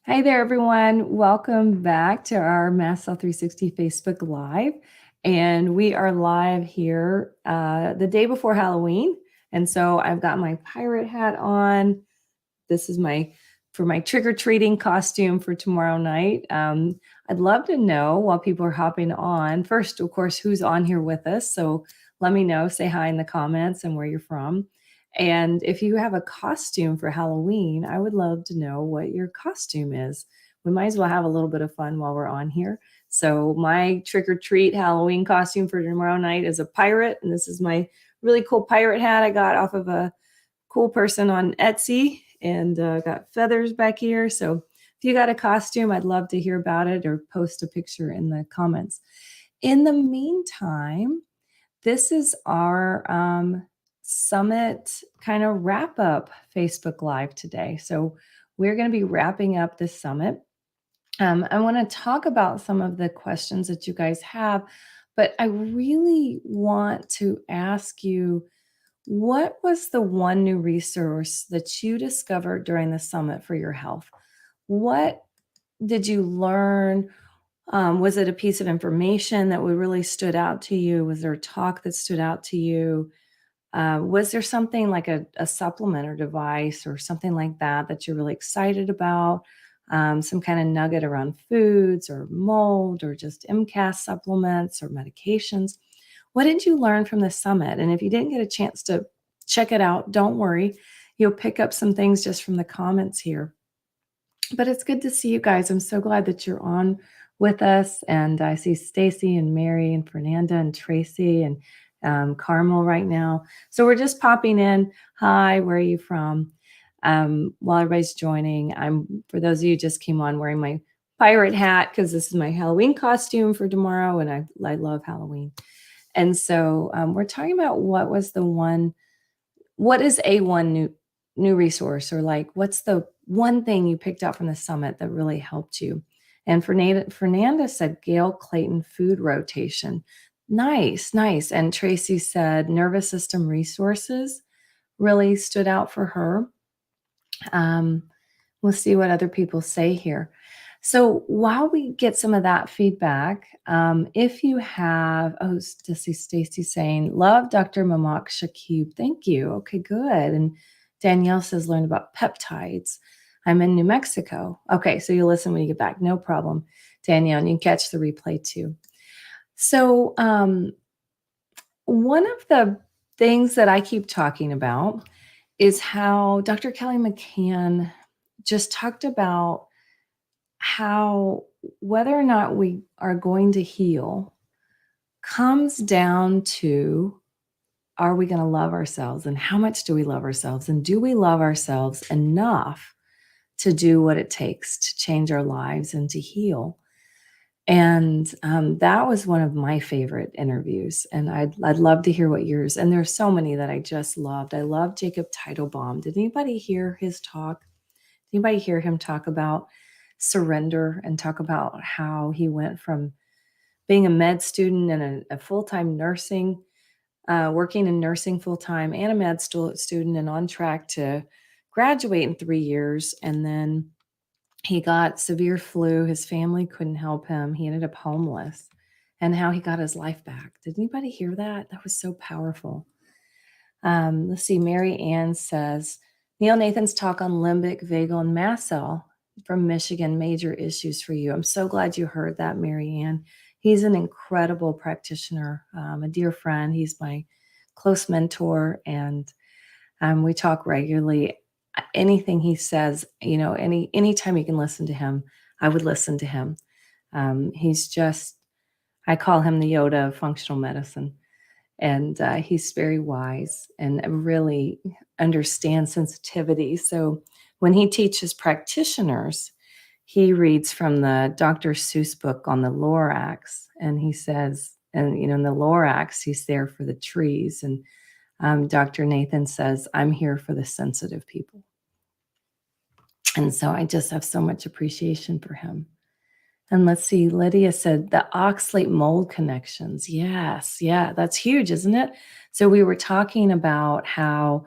Hi there, everyone. Welcome back to our Mast 360 Facebook Live. And we are live here the day before Halloween. And so I've got my pirate hat on. This is my trick-or-treating costume for tomorrow night. I'd love to know while people are hopping on, first, of course, who's on here with us. So let me know, say hi in the comments and where you're from. And if you have a costume for Halloween, I would love to know what your costume is. We might as well have a little bit of fun while we're on here. So my trick-or-treat Halloween costume for tomorrow night is a pirate. And this is my really cool pirate hat I got off of a cool person on Etsy, and got feathers back here. So if you got a costume, I'd love to hear about it or post a picture in the comments. In the meantime, this is our summit kind of wrap up Facebook Live today. So we're going to be wrapping up this summit. I want to talk about some of the questions that you guys have, but I really want to ask you, what was the one new resource that you discovered during the summit for your health? What did you learn? Was it a piece of information that really stood out to you? Was there a talk that stood out to you? Was there something like a supplement or device or something like that you're really excited about? Some kind of nugget around foods or mold or just MCAS supplements or medications? What did you learn from the summit? And if you didn't get a chance to check it out, don't worry. You'll pick up some things just from the comments here. But it's good to see you guys. I'm so glad that you're on with us. And I see Stacy and Mary and Fernanda and Tracy and Carmel right now. So we're just popping in. Hi, where are you from? While everybody's joining, for those of you who just came on, wearing my pirate hat because this is my Halloween costume for tomorrow, and I love Halloween. And so we're talking about what is a one new resource, or like what's the one thing you picked up from the summit that really helped you. And Fernanda said Gail Clayton food rotation. Nice. And Tracy said nervous system resources really stood out for her. We'll see what other people say here. So while we get some of that feedback, if you have, Stacy saying, love Dr. Mamak Shakib. Thank you. Okay, good. And Danielle says, learned about peptides. I'm in New Mexico. Okay, so you'll listen when you get back. No problem, Danielle, and you can catch the replay too. So one of the things that I keep talking about is how Dr. Kelly McCann just talked about how whether or not we are going to heal comes down to, are we going to love ourselves, and how much do we love ourselves, and do we love ourselves enough to do what it takes to change our lives and to heal? And that was one of my favorite interviews, and I'd love to hear what yours. And there's so many that I just loved. I love Jacob Teitelbaum. Did anybody hear his talk? Did anybody hear him talk about surrender and talk about how he went from being a med student and a full-time nursing, working in nursing full-time, and a med student, and on track to graduate in 3 years. And then he got severe flu. His family couldn't help him. He ended up homeless, and how he got his life back. Did anybody hear that? That was so powerful. Let's see. Mary Ann says, Neil Nathan's talk on limbic, vagal, and mast cell from Michigan, major issues for you. I'm so glad you heard that, Mary Ann. He's an incredible practitioner, a dear friend. He's my close mentor, and we talk regularly. Anything he says, anytime you can listen to him, I would listen to him. He's just, I call him the Yoda of functional medicine. And he's very wise and really understands sensitivity. So when he teaches practitioners, he reads from the Dr. Seuss book on the Lorax. And he says, and in the Lorax, he's there for the trees. And Dr. Nathan says, I'm here for the sensitive people. And so I just have so much appreciation for him. And let's see, Lydia said the oxalate mold connections. Yes, yeah, that's huge, isn't it? So we were talking about how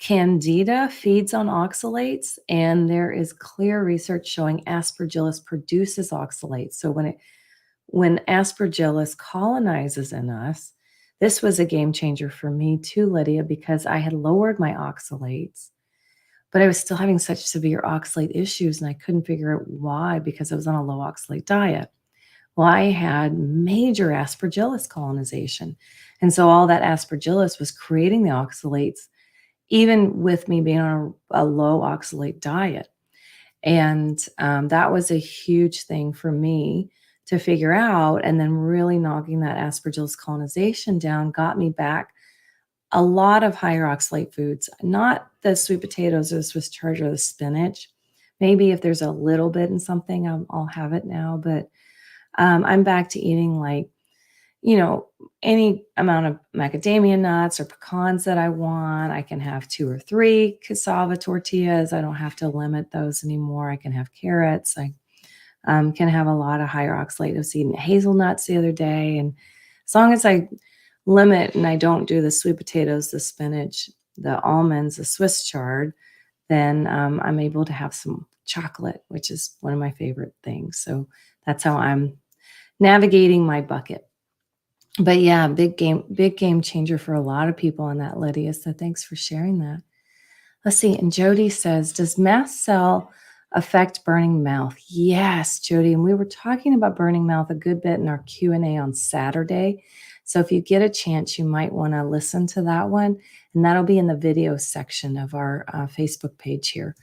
Candida feeds on oxalates, and there is clear research showing Aspergillus produces oxalates. So when Aspergillus colonizes in us, this was a game changer for me too, Lydia, because I had lowered my oxalates, but I was still having such severe oxalate issues, and I couldn't figure out why because I was on a low oxalate diet. Well, I had major Aspergillus colonization. And so all that Aspergillus was creating the oxalates, even with me being on a low oxalate diet. And that was a huge thing for me to figure out. And then really knocking that Aspergillus colonization down got me back a lot of higher oxalate foods, not the sweet potatoes or the Swiss chard or the spinach. Maybe if there's a little bit in something, I'll have it now. But I'm back to eating like, any amount of macadamia nuts or pecans that I want. I can have 2 or 3 cassava tortillas. I don't have to limit those anymore. I can have carrots. I can have a lot of higher oxalate. I was eating hazelnuts the other day. And as long as I limit and I don't do the sweet potatoes, the spinach, the almonds, the Swiss chard, then I'm able to have some chocolate, which is one of my favorite things. So that's how I'm navigating my bucket. But yeah, big game changer for a lot of people on that, Lydia. So thanks for sharing that. Let's see. And Jody says, does mast cell affect burning mouth? Yes, Jody. And we were talking about burning mouth a good bit in our Q&A on Saturday. So if you get a chance, you might want to listen to that one. And that'll be in the video section of our Facebook page here.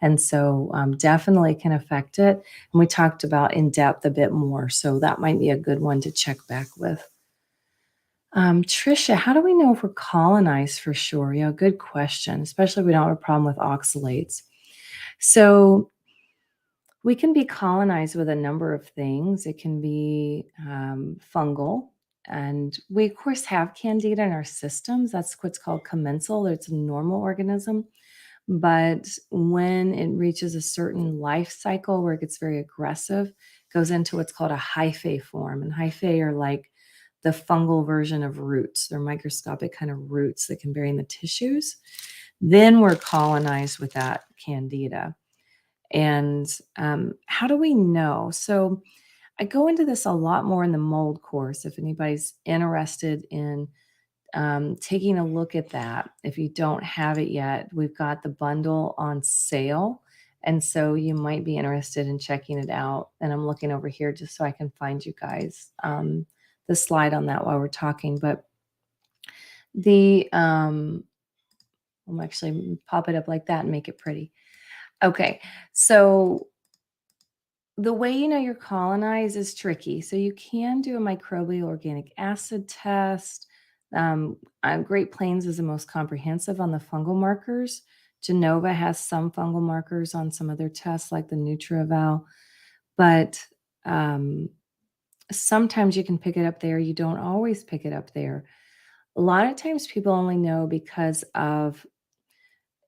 And so definitely can affect it. And we talked about in depth a bit more. So that might be a good one to check back with. Trisha, how do we know if we're colonized for sure? Yeah, good question, especially if we don't have a problem with oxalates. So we can be colonized with a number of things. It can be fungal, and we, of course, have candida in our systems. That's what's called commensal. It's a normal organism. But when it reaches a certain life cycle where it gets very aggressive, it goes into what's called a hyphae form. And hyphae are like the fungal version of roots. They're microscopic kind of roots that can bury in the tissues. Then we're colonized with that candida. And how do we know? So I go into this a lot more in the mold course. If anybody's interested in taking a look at that, if you don't have it yet, we've got the bundle on sale. And so you might be interested in checking it out. And I'm looking over here just so I can find you guys the slide on that while we're talking. But I'll actually pop it up like that and make it pretty. Okay, so the way you know you're colonized is tricky. So you can do a microbial organic acid test. Great Plains is the most comprehensive on the fungal markers. Genova has some fungal markers on some of their tests, like the NutriEval. But sometimes you can pick it up there. You don't always pick it up there. A lot of times people only know because of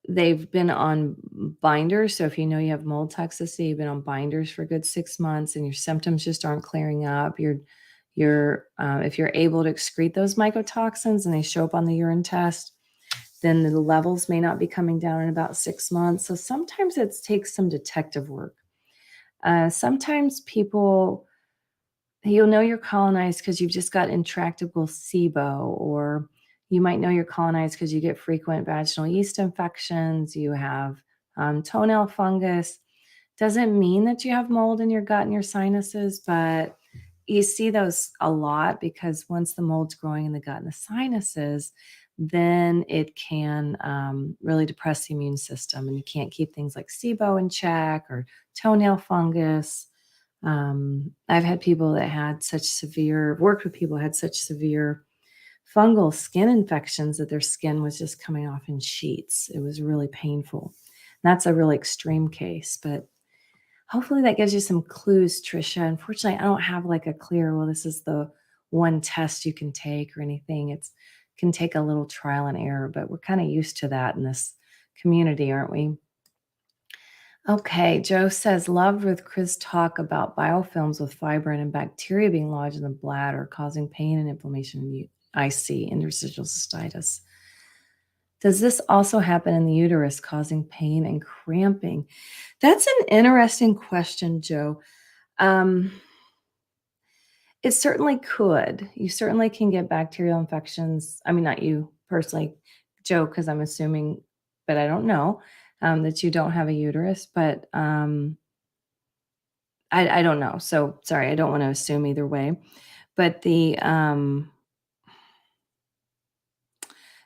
they've been on binders. So if you know you have mold toxicity, you've been on binders for a good 6 months and your symptoms just aren't clearing up. If you're able to excrete those mycotoxins and they show up on the urine test, then the levels may not be coming down in about 6 months. So sometimes it takes some detective work. Sometimes you'll know you're colonized because you've just got intractable SIBO, or you might know you're colonized because you get frequent vaginal yeast infections, you have toenail fungus. Doesn't mean that you have mold in your gut and your sinuses, but you see those a lot because once the mold's growing in the gut and the sinuses, then it can really depress the immune system, and you can't keep things like SIBO in check or toenail fungus. I've had people that had worked with people who had such severe fungal skin infections that their skin was just coming off in sheets. It was really painful. That's a really extreme case, but hopefully that gives you some clues, Trisha. Unfortunately, I don't have like a clear, well, this is the one test you can take or anything. It can take a little trial and error, but we're kind of used to that in this community, aren't we? Okay, Joe says, loved with Chris' talk about biofilms with fibrin and bacteria being lodged in the bladder, causing pain and inflammation in I see interstitial cystitis. Does this also happen in the uterus, causing pain and cramping? That's an interesting question, Joe. Um, it certainly could. You certainly can get bacterial infections. I mean, not you personally, Joe, because I'm assuming, but I don't know that you don't have a uterus. But I don't know. So sorry, I don't want to assume either way. But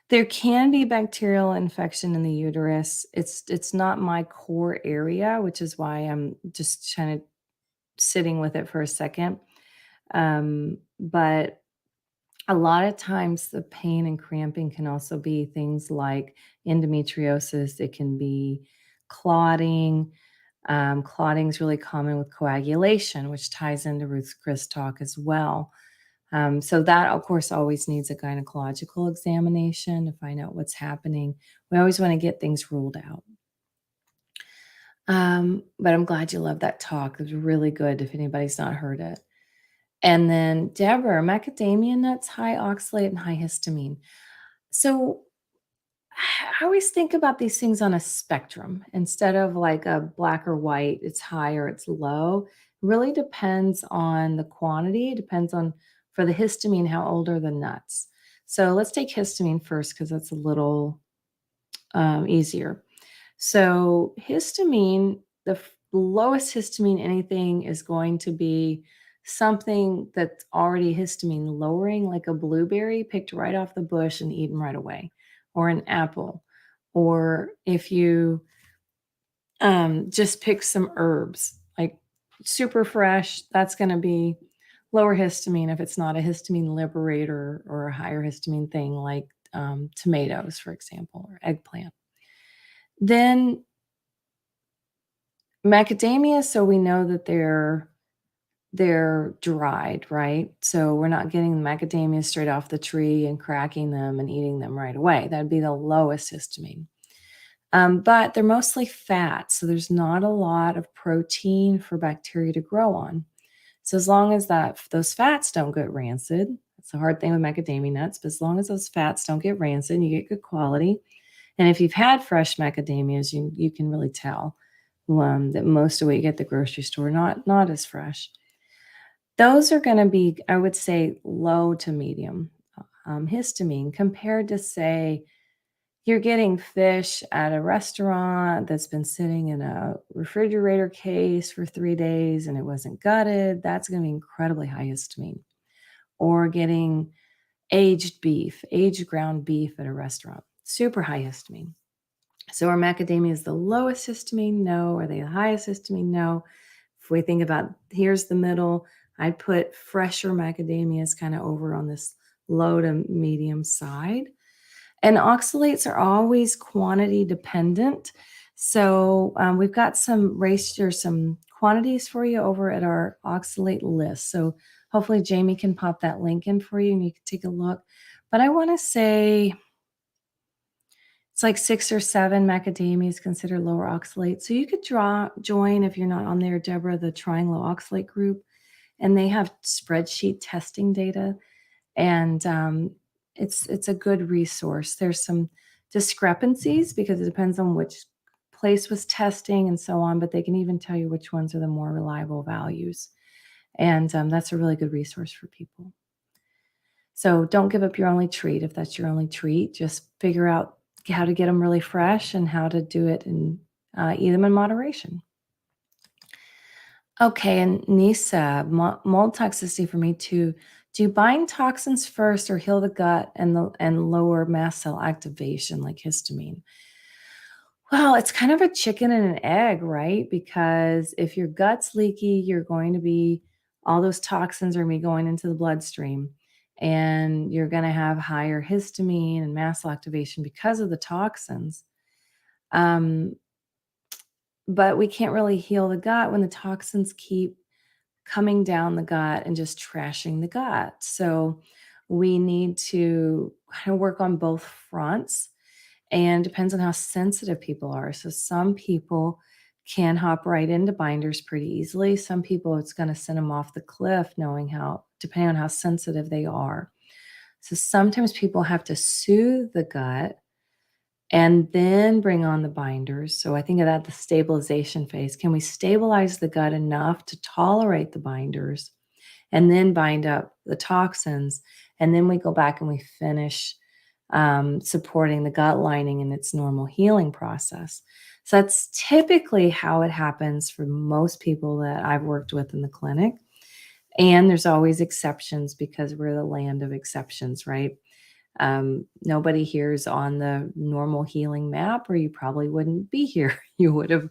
there can be bacterial infection in the uterus. It's not my core area, which is why I'm just kind of sitting with it for a second. But a lot of times the pain and cramping can also be things like endometriosis. It can be clotting. Clotting is really common with coagulation, which ties into Ruth's Chris talk as well. So that, of course, always needs a gynecological examination to find out what's happening. We always want to get things ruled out. But I'm glad you love that talk. It was really good if anybody's not heard it. And then Deborah, macadamia nuts, high oxalate and high histamine. So I always think about these things on a spectrum instead of like a black or white, it's high or it's low. It really depends on the quantity, it depends on for the histamine, how old are the nuts. So let's take histamine first because that's a little easier. So histamine, the lowest histamine anything is going to be something that's already histamine lowering, like a blueberry picked right off the bush and eaten right away, or an apple. Or if you just pick some herbs, like super fresh, that's going to be lower histamine if it's not a histamine liberator or a higher histamine thing like tomatoes, for example, or eggplant. Then macadamia, so we know that they're dried, right? So we're not getting the macadamia straight off the tree and cracking them and eating them right away. That'd be the lowest histamine. But they're mostly fat, so there's not a lot of protein for bacteria to grow on. So as long as those fats don't get rancid, that's the hard thing with macadamia nuts, but as long as those fats don't get rancid, you get good quality. And if you've had fresh macadamias, you can really tell that most of what you get at the grocery store not as fresh. Those are going to be, I would say, low to medium histamine compared to, say, you're getting fish at a restaurant that's been sitting in a refrigerator case for 3 days and it wasn't gutted. That's going to be incredibly high histamine. Or getting aged ground beef at a restaurant, super high histamine. So are macadamias the lowest histamine? No. Are they the highest histamine? No. If we think about here's the middle, I'd put fresher macadamias kind of over on this low to medium side. And oxalates are always quantity dependent. So we've got some quantities for you over at our oxalate list. So hopefully Jamie can pop that link in for you and you can take a look. But I want to say it's like 6 or 7 macadamias considered lower oxalate. So you could join, if you're not on there, Deborah, the Trying Low Oxalate group. And they have spreadsheet testing data. And it's a good resource. There's some discrepancies because it depends on which place was testing and so on, but they can even tell you which ones are the more reliable values. And that's a really good resource for people. So don't give up your only treat if that's your only treat. Just figure out how to get them really fresh and how to do it and eat them in moderation. Okay, and Nisa, mold toxicity for me too. Do you bind toxins first or heal the gut and lower mast cell activation like histamine? Well, it's kind of a chicken and an egg, right? Because if your gut's leaky, you're going to be all those toxins are going to be going into the bloodstream, and you're going to have higher histamine and mast cell activation because of the toxins. But we can't really heal the gut when the toxins keep coming down the gut and just trashing the gut. So we need to kind of work on both fronts, and depends on how sensitive people are. So some people can hop right into binders pretty easily. Some people, it's going to send them off the cliff depending on how sensitive they are. So sometimes people have to soothe the gut and then bring on the binders. So I think of that the stabilization phase. Can we stabilize the gut enough to tolerate the binders and then bind up the toxins? And then we go back and we finish supporting the gut lining in its normal healing process. So that's typically how it happens for most people that I've worked with in the clinic. And there's always exceptions because we're the land of exceptions, right? Nobody here is on the normal healing map, or you probably wouldn't be here. You would have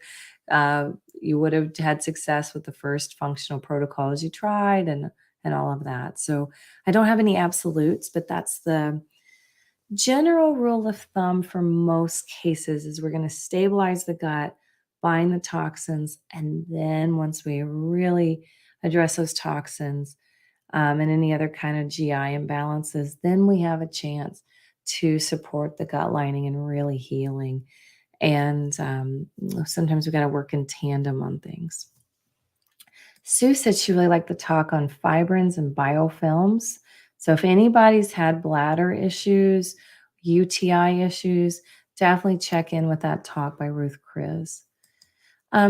had success with the first functional protocols you tried and all of that. So I don't have any absolutes, but that's the general rule of thumb for most cases is we're going to stabilize the gut, bind the toxins, and then once we really address those toxins, and any other kind of GI imbalances, then we have a chance to support the gut lining and really healing. And sometimes we got to work in tandem on things. Sue said she really liked the talk on fibrins and biofilms. So if anybody's had bladder issues, UTI issues, definitely check in with that talk by Ruth Kriz.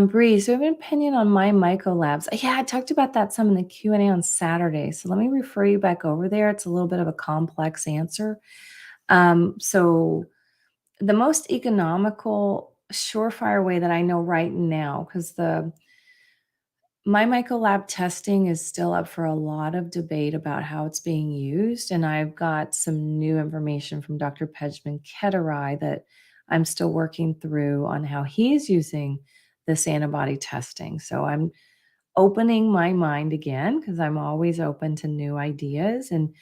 Breeze, do you have an opinion on my mycolabs? Yeah, I talked about that some in the Q&A on Saturday. So let me refer you back over there. It's a little bit of a complex answer. So the most economical, surefire way that I know right now, because the my mycolab testing is still up for a lot of debate about how it's being used. And I've got some new information from Dr. Pejman Ketterai that I'm still working through on how he's using this antibody testing. So I'm opening my mind again because I'm always open to new ideas, and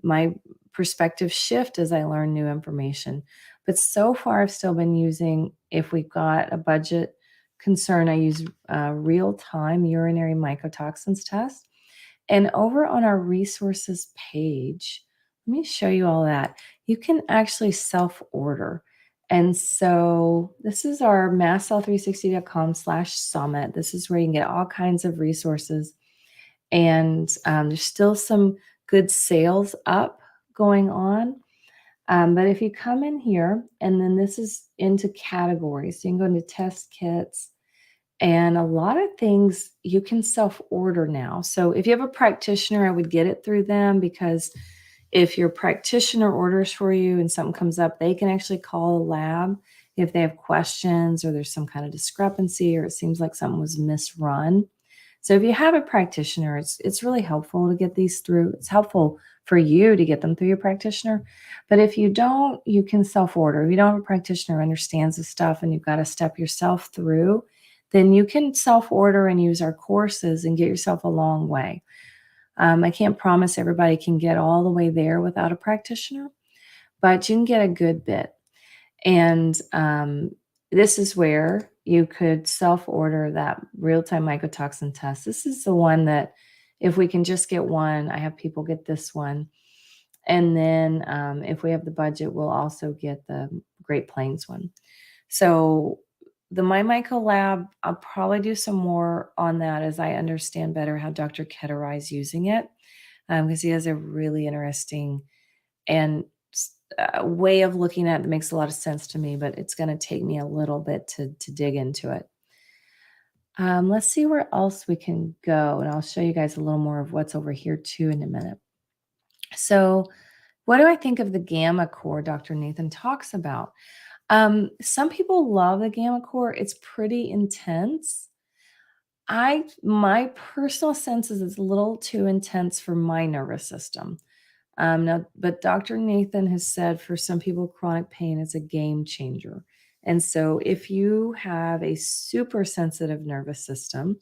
my perspective shift as I learn new information. But so far, I've still been using, if we've got a budget concern, I use real-time urinary mycotoxins test. And over on our resources page, let me show you all that. You can actually self-order. And so this is our mastcell360.com/summit. This is where you can get all kinds of resources. And there's still some good sales up going on. But if you come in here, and then this is into categories, so you can go into test kits, and a lot of things you can self-order now. So if you have a practitioner, I would get it through them, because if your practitioner orders for you and something comes up, they can actually call a lab if they have questions or there's some kind of discrepancy or it seems like something was misrun. So if you have a practitioner, it's really helpful to get these through. It's helpful for you to get them through your practitioner. But if you don't, you can self-order. If you don't have a practitioner who understands the stuff and you've got to step yourself through, then you can self-order and use our courses and get yourself a long way. I can't promise everybody can get all the way there without a practitioner, but you can get a good bit. And this is where you could self-order that real-time mycotoxin test. This is the one that if we can just get one, I have people get this one. And then if we have the budget, we'll also get the Great Plains one. So the MyMyco Lab, I'll probably do some more on that as I understand better how Dr. Ketterai is using it, because he has a really interesting and way of looking at it that makes a lot of sense to me, but it's going to take me a little bit to dig into it. Let's see where else we can go, and I'll show you guys a little more of what's over here too in a minute. So what do I think of the gamma core Dr. Nathan talks about? Some people love the gamma core. It's pretty intense. My personal sense is it's a little too intense for my nervous system. Now, but Dr. Nathan has said for some people, chronic pain is a game changer. And so if you have a super sensitive nervous system,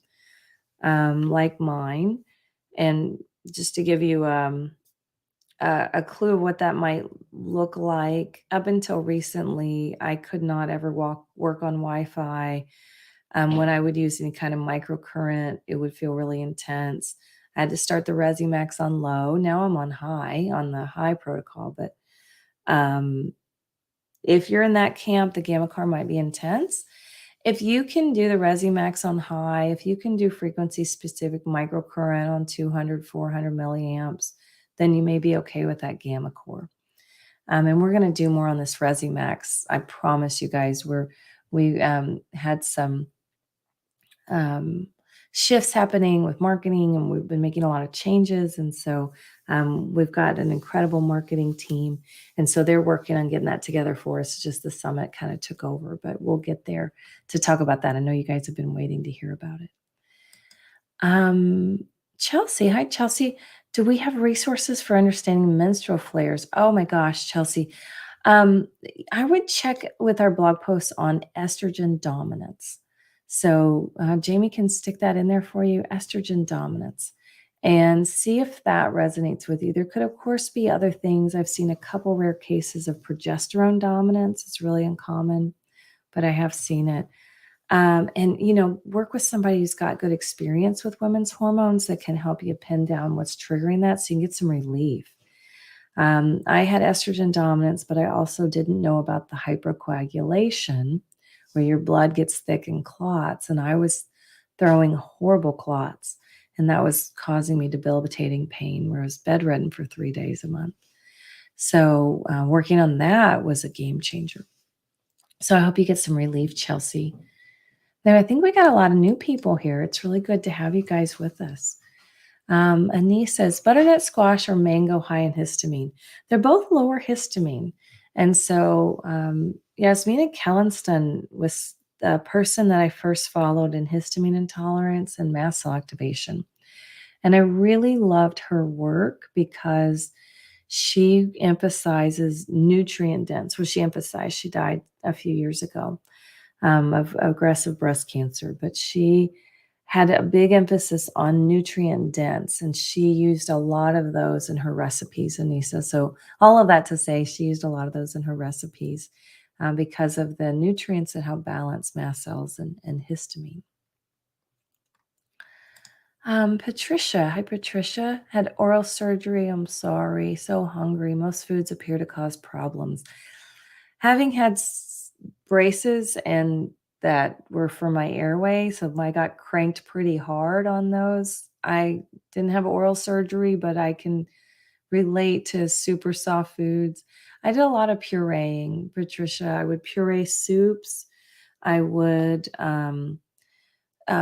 like mine, and just to give you a clue of what that might look like, up until recently, I could not ever work on Wi-Fi. When I would use any kind of microcurrent, it would feel really intense. I had to start the Resimax on low. Now I'm on high, on the high protocol. But if you're in that camp, the gamma core might be intense. If you can do the Resimax on high, if you can do frequency-specific microcurrent on 200, 400 milliamps, then you may be okay with that gamma core. And we're going to do more on this Resimax. I promise you guys, we had some shifts happening with marketing, and we've been making a lot of changes. And so we've got an incredible marketing team. And so they're working on getting that together for us. Just the summit kind of took over, but we'll get there to talk about that. I know you guys have been waiting to hear about it. Chelsea, hi, Chelsea. Do we have resources for understanding menstrual flares? Oh my gosh, Chelsea. I would check with our blog posts on estrogen dominance. So Jamie can stick that in there for you, estrogen dominance, and see if that resonates with you. There could, of course, be other things. I've seen a couple rare cases of progesterone dominance. It's really uncommon, but I have seen it. And, work with somebody who's got good experience with women's hormones that can help you pin down what's triggering that so you can get some relief. I had estrogen dominance, but I also didn't know about the hypercoagulation where your blood gets thick and clots. And I was throwing horrible clots, and that was causing me debilitating pain where I was bedridden for 3 days a month. So working on that was a game changer. So I hope you get some relief, Chelsea. Now, I think we got a lot of new people here. It's really good to have you guys with us. Anise says, butternut squash or mango high in histamine. They're both lower histamine. And so Yasmina Kellenston was the person that I first followed in histamine intolerance and mast cell activation. And I really loved her work because she emphasizes nutrient dense, which she died a few years ago of aggressive breast cancer, but she had a big emphasis on nutrient dense, and she used a lot of those in her recipes, Anissa. So all of that to say, she used a lot of those in her recipes because of the nutrients that help balance mast cells and histamine. Patricia, hi Patricia, had oral surgery. I'm sorry, so hungry. Most foods appear to cause problems. Having had braces and that were for my airway, so I got cranked pretty hard on those. I didn't have oral surgery, but I can relate to super soft foods. I did a lot of pureeing, Patricia. I would puree soups. I would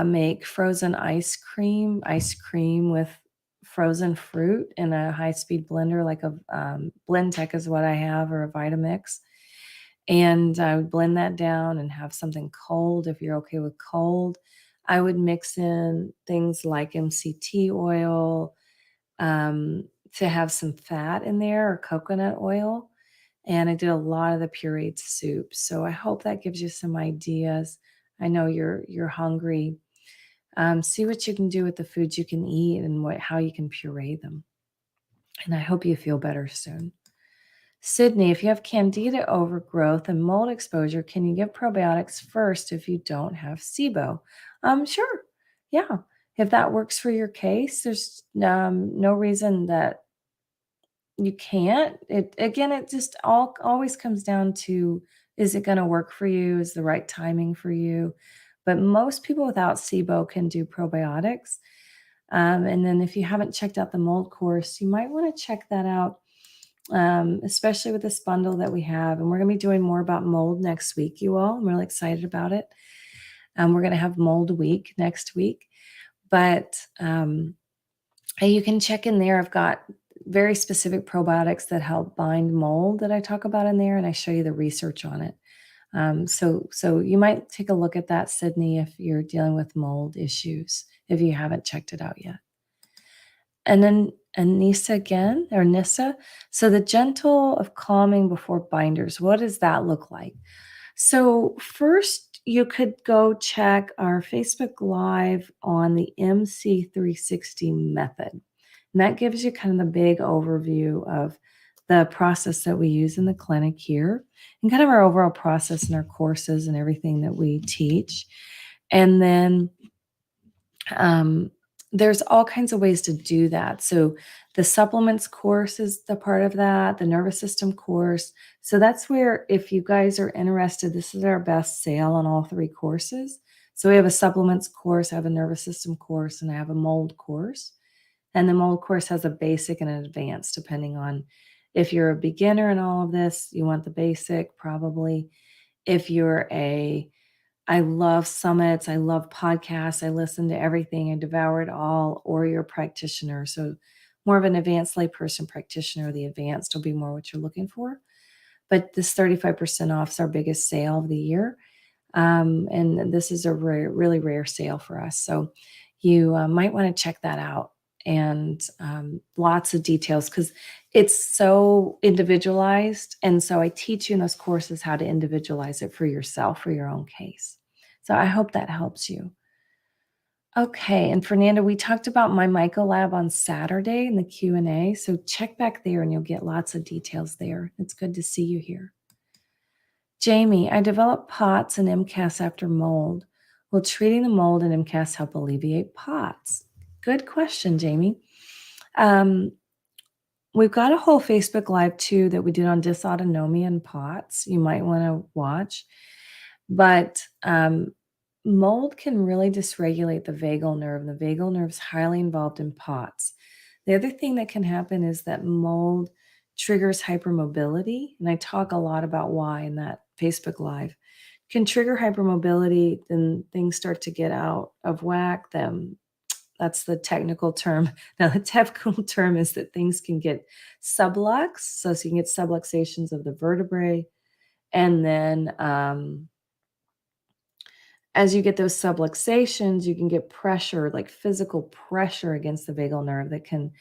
make frozen ice cream with frozen fruit in a high-speed blender, like a Blendtec is what I have, or a Vitamix. And I would blend that down and have something cold if you're okay with cold. I would mix in things like MCT oil to have some fat in there, or coconut oil. And I did a lot of the pureed soups. So I hope that gives you some ideas. I know you're hungry. See what you can do with the foods you can eat and how you can puree them. And I hope you feel better soon. Sydney, if you have candida overgrowth and mold exposure, can you give probiotics first if you don't have SIBO? Sure. Yeah. If that works for your case, there's no reason that you can't. It just always comes down to, is it going to work for you? Is the right timing for you? But most people without SIBO can do probiotics. And then if you haven't checked out the mold course, you might want to check that out. Especially with this bundle that we have. And we're going to be doing more about mold next week, you all. I'm really excited about it. We're going to have mold week next week. But you can check in there. I've got very specific probiotics that help bind mold that I talk about in there, and I show you the research on it. So you might take a look at that, Sydney, if you're dealing with mold issues, if you haven't checked it out yet. And then Anissa again, or Nissa. So the gentle of calming before binders, what does that look like? So first, you could go check our Facebook Live on the MC360 method. And that gives you kind of the big overview of the process that we use in the clinic here and kind of our overall process in our courses and everything that we teach. And then there's all kinds of ways to do that. So the supplements course is the part of that, the nervous system course. So that's where, if you guys are interested, this is our best sale on all 3 courses. So we have a supplements course, I have a nervous system course, and I have a mold course. And the mold course has a basic and an advanced, depending on If you're a beginner in all of this, you want the basic probably. If you're I love summits, I love podcasts, I listen to everything, I devour it all, or you're a practitioner. So more of an advanced layperson practitioner, the advanced will be more what you're looking for. But this 35% off is our biggest sale of the year. And this is a really rare sale for us. So you might want to check that out, and lots of details because it's so individualized. And so I teach you in those courses how to individualize it for yourself, for your own case. So I hope that helps you. Okay, and Fernanda, we talked about my Myco Lab on Saturday in the Q&A. So check back there and you'll get lots of details there. It's good to see you here. Jamie, I developed POTS and MCAS after mold. Will treating the mold and MCAS help alleviate POTS? Good question, Jamie. We've got a whole Facebook Live too that we did on dysautonomia and POTS. You might want to watch. But mold can really dysregulate the vagal nerve, and the vagal nerve is highly involved in POTS. The other thing that can happen is that mold triggers hypermobility, and I talk a lot about why in that Facebook Live. Can trigger hypermobility, then things start to get out of whack. Then that's the technical term. Now, the technical term is that things can get sublux, so you can get subluxations of the vertebrae, and then as you get those subluxations, you can get pressure, like physical pressure against the vagal nerve that can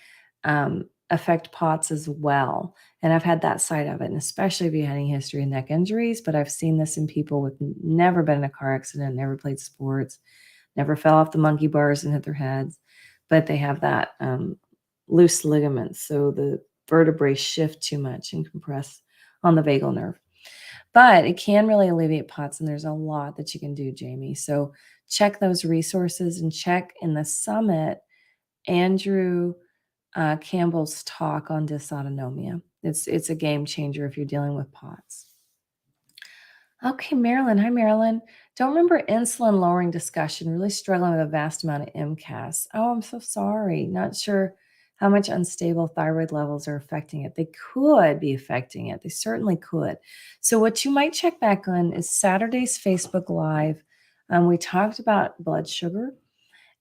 affect POTS as well. And I've had that side of it, and especially if you had any history of neck injuries, but I've seen this in people with never been in a car accident, never played sports, never fell off the monkey bars and hit their heads, but they have that loose ligaments. So the vertebrae shift too much and compress on the vagal nerve. But it can really alleviate POTS, and there's a lot that you can do, Jamie. So check those resources and check in the summit, Andrew Campbell's talk on dysautonomia. It's a game changer if you're dealing with POTS. Okay, Marilyn. Hi, Marilyn. Don't remember insulin lowering discussion. Really struggling with a vast amount of MCAS. Oh, I'm so sorry. Not sure how much unstable thyroid levels are affecting it. They could be affecting it. They certainly could. So what you might check back on is Saturday's Facebook Live. We talked about blood sugar.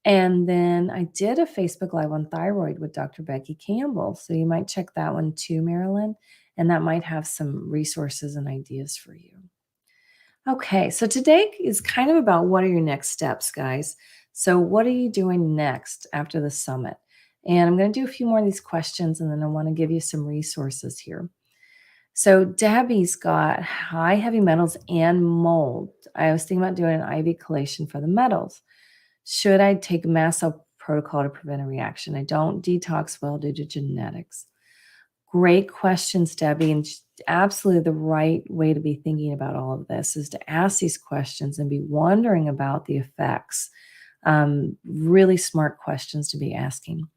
And then I did a Facebook Live on thyroid with Dr. Becky Campbell. So you might check that one too, Marilyn. And that might have some resources and ideas for you. Okay, so today is kind of about what are your next steps, guys. So what are you doing next after the summit? And I'm going to do a few more of these questions, and then I want to give you some resources here. So Debbie's got high heavy metals and mold. I was thinking about doing an IV chelation for the metals. Should I take a mast cell protocol to prevent a reaction? I don't detox well due to genetics. Great questions, Debbie, and absolutely the right way to be thinking about all of this is to ask these questions and be wondering about the effects. Really smart questions to be asking.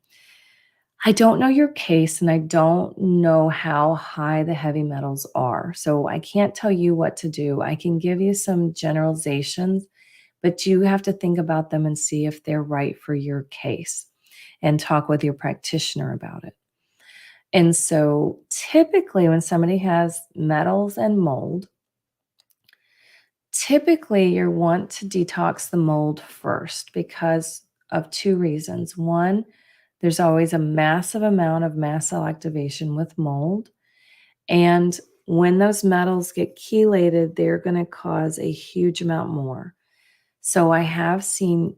I don't know your case, and I don't know how high the heavy metals are, so I can't tell you what to do. I can give you some generalizations, but you have to think about them and see if they're right for your case and talk with your practitioner about it. And so typically when somebody has metals and mold, typically you want to detox the mold first because of two reasons. One, there's always a massive amount of mast cell activation with mold. And when those metals get chelated, they're going to cause a huge amount more. So I have seen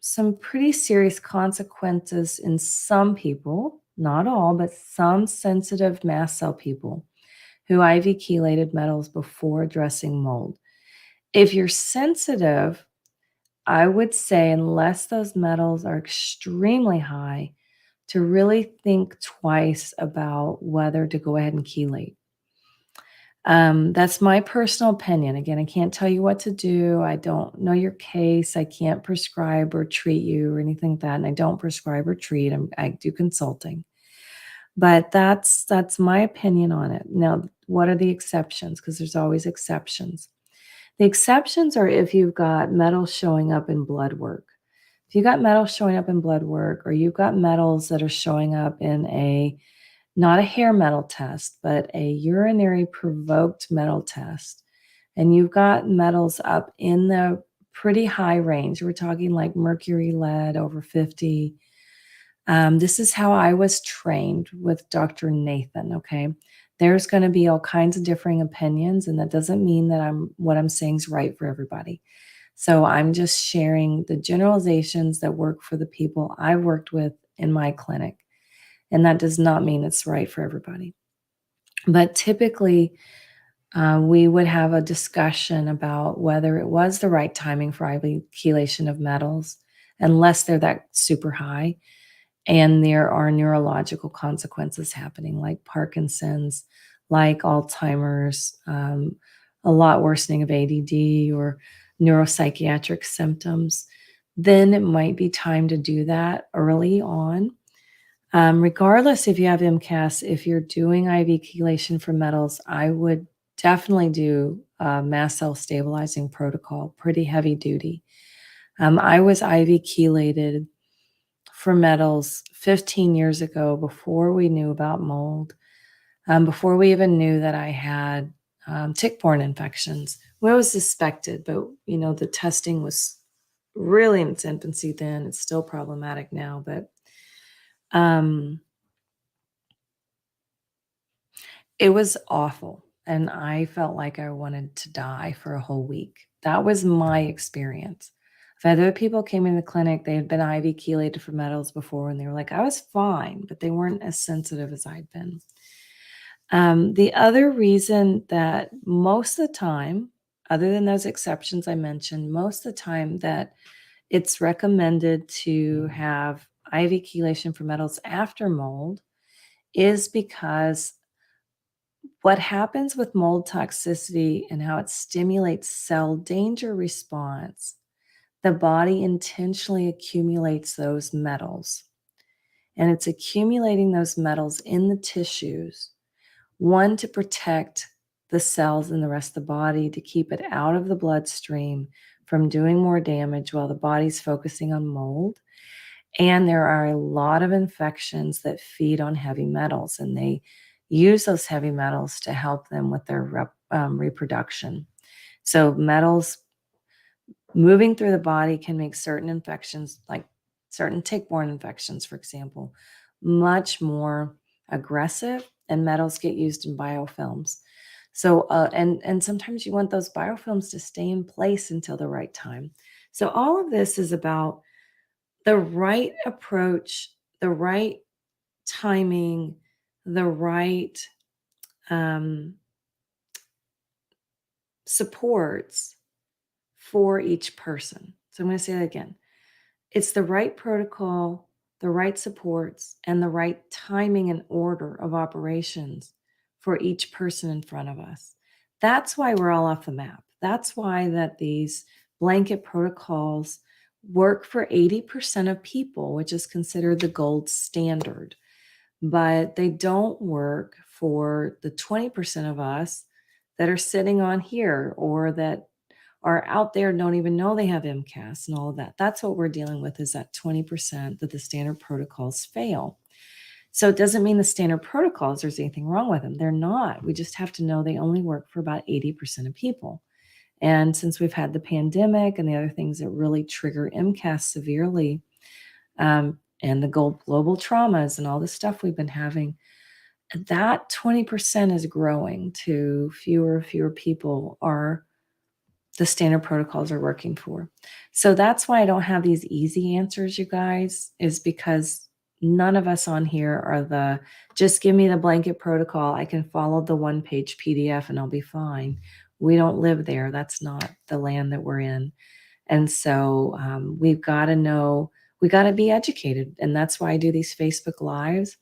some pretty serious consequences in some people, not all, but some sensitive mast cell people who IV chelated metals before addressing mold. If you're sensitive, I would say, unless those metals are extremely high, to really think twice about whether to go ahead and chelate. That's my personal opinion. Again, I can't tell you what to do. I don't know your case. I can't prescribe or treat you or anything like that. And I don't prescribe or treat. I do consulting. But that's my opinion on it. Now, what are the exceptions? Because there's always exceptions. The exceptions are if you've got metals showing up in blood work. If you've got metals showing up in blood work, or you've got metals that are showing up in a not a hair metal test, but a urinary provoked metal test. And you've got metals up in the pretty high range. We're talking like mercury, lead over 50. This is how I was trained with Dr. Nathan, okay? There's going to be all kinds of differing opinions, and that doesn't mean that what I'm saying is right for everybody. So I'm just sharing the generalizations that work for the people I've worked with in my clinic. And that does not mean it's right for everybody. But typically, we would have a discussion about whether it was the right timing for IV chelation of metals, unless they're that super high and there are neurological consequences happening, like Parkinson's, like Alzheimer's, a lot worsening of ADD or neuropsychiatric symptoms. Then it might be time to do that early on. Regardless if you have MCAS, if you're doing IV chelation for metals, I would definitely do a mast cell stabilizing protocol, pretty heavy duty. I was IV chelated for metals 15 years ago, before we knew about mold, before we even knew that I had tick-borne infections. Well, it was suspected, but the testing was really in its infancy then. It's still problematic now, but it was awful. And I felt like I wanted to die for a whole week. That was my experience. I've had other people came in the clinic, they had been IV chelated for metals before, and they were like, I was fine, but they weren't as sensitive as I'd been. The other reason that most of the time, other than those exceptions I mentioned, most of the time that it's recommended to have IV chelation for metals after mold is because what happens with mold toxicity and how it stimulates cell danger response, the body intentionally accumulates those metals. And it's accumulating those metals in the tissues, one, to protect the cells in the rest of the body, to keep it out of the bloodstream from doing more damage while the body's focusing on mold. And there are a lot of infections that feed on heavy metals, and they use those heavy metals to help them with their reproduction. So metals moving through the body can make certain infections, like certain tick-borne infections, for example, much more aggressive, and metals get used in biofilms. So, and sometimes you want those biofilms to stay in place until the right time. So all of this is about the right approach, the right timing, the right supports for each person. So I'm going to say that again. It's the right protocol, the right supports, and the right timing and order of operations for each person in front of us. That's why we're all off the map. That's why that these blanket protocols work for 80% of people, which is considered the gold standard. But they don't work for the 20% of us that are sitting on here or that are out there don't even know they have MCAS and all of that. That's what we're dealing with, is that 20% that the standard protocols fail. So it doesn't mean the standard protocols, there's anything wrong with them. They're not. We just have to know they only work for about 80% of people. And since we've had the pandemic and the other things that really trigger MCAS severely, and the global traumas and all the stuff we've been having, that 20% is growing to fewer people are the standard protocols are working for. So that's why I don't have these easy answers, you guys, is because none of us on here are just give me the blanket protocol. I can follow the one-page PDF and I'll be fine. We don't live there. That's not the land that we're in. And so we've got to know, we got to be educated. And that's why I do these Facebook Lives.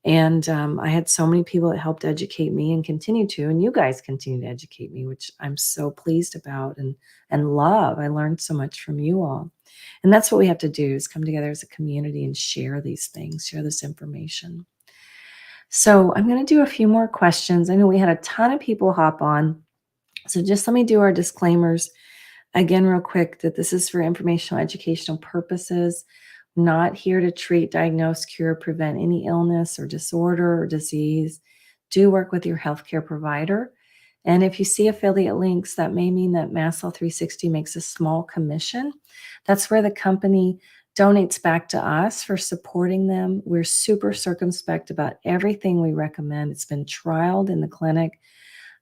And I had so many people that helped educate me and continue to, and you guys continue to educate me, which I'm so pleased about and love. I learned so much from you all. And that's what we have to do, is come together as a community and share these things, share this information. So I'm going to do a few more questions. I know we had a ton of people hop on. So just let me do our disclaimers again real quick, that this is for informational, educational purposes. Not here to treat, diagnose, cure, prevent any illness or disorder or disease. Do work with your healthcare provider. And if you see affiliate links, that may mean that Mast Cell 360 makes a small commission. That's where the company donates back to us for supporting them. We're super circumspect about everything we recommend. It's been trialed in the clinic.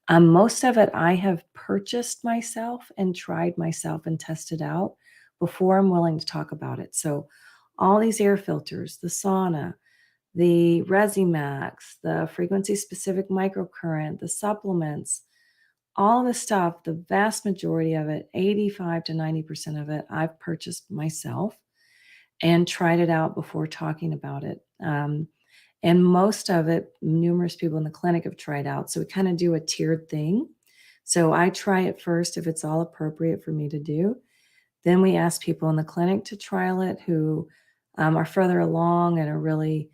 Most of it I have purchased myself and tried myself and tested out before I'm willing to talk about it. So all these air filters, the sauna, the Resimax, the frequency specific microcurrent, the supplements, all the stuff, the vast majority of it, 85 to 90% of it, I've purchased myself and tried it out before talking about it. And most of it, numerous people in the clinic have tried out. So we kind of do a tiered thing. So I try it first if it's all appropriate for me to do. Then we ask people in the clinic to trial it who are further along and are really,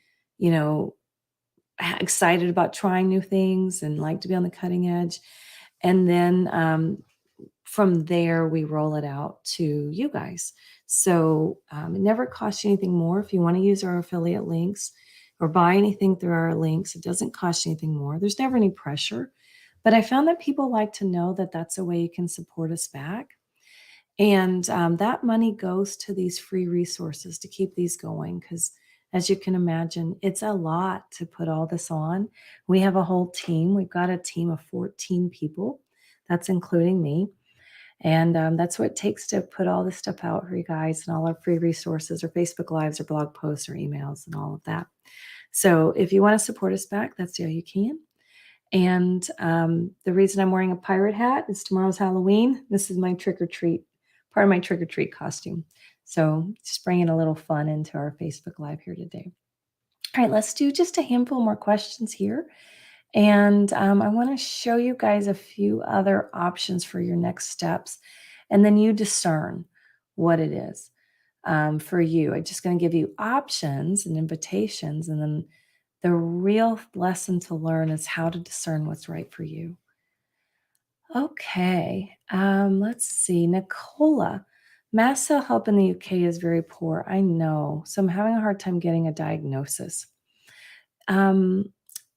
excited about trying new things and like to be on the cutting edge. And then from there, we roll it out to you guys. So it never costs you anything more. If you want to use our affiliate links or buy anything through our links, it doesn't cost you anything more. There's never any pressure. But I found that people like to know that that's a way you can support us back. And that money goes to these free resources to keep these going because, as you can imagine, it's a lot to put all this on. We have a whole team. We've got a team of 14 people. That's including me. And that's what it takes to put all this stuff out for you guys and all our free resources or Facebook Lives or blog posts or emails and all of that. So if you want to support us back, that's how you can. And the reason I'm wearing a pirate hat is tomorrow's Halloween. This is my trick-or-treat, part of my trick-or-treat costume. So just bringing a little fun into our Facebook Live here today. All right, let's do just a handful more questions here. And I want to show you guys a few other options for your next steps. And then you discern what it is for you. I'm just going to give you options and invitations. And then the real lesson to learn is how to discern what's right for you. Okay, let's see. Nicola, mast cell health in the UK is very poor. I know. So I'm having a hard time getting a diagnosis.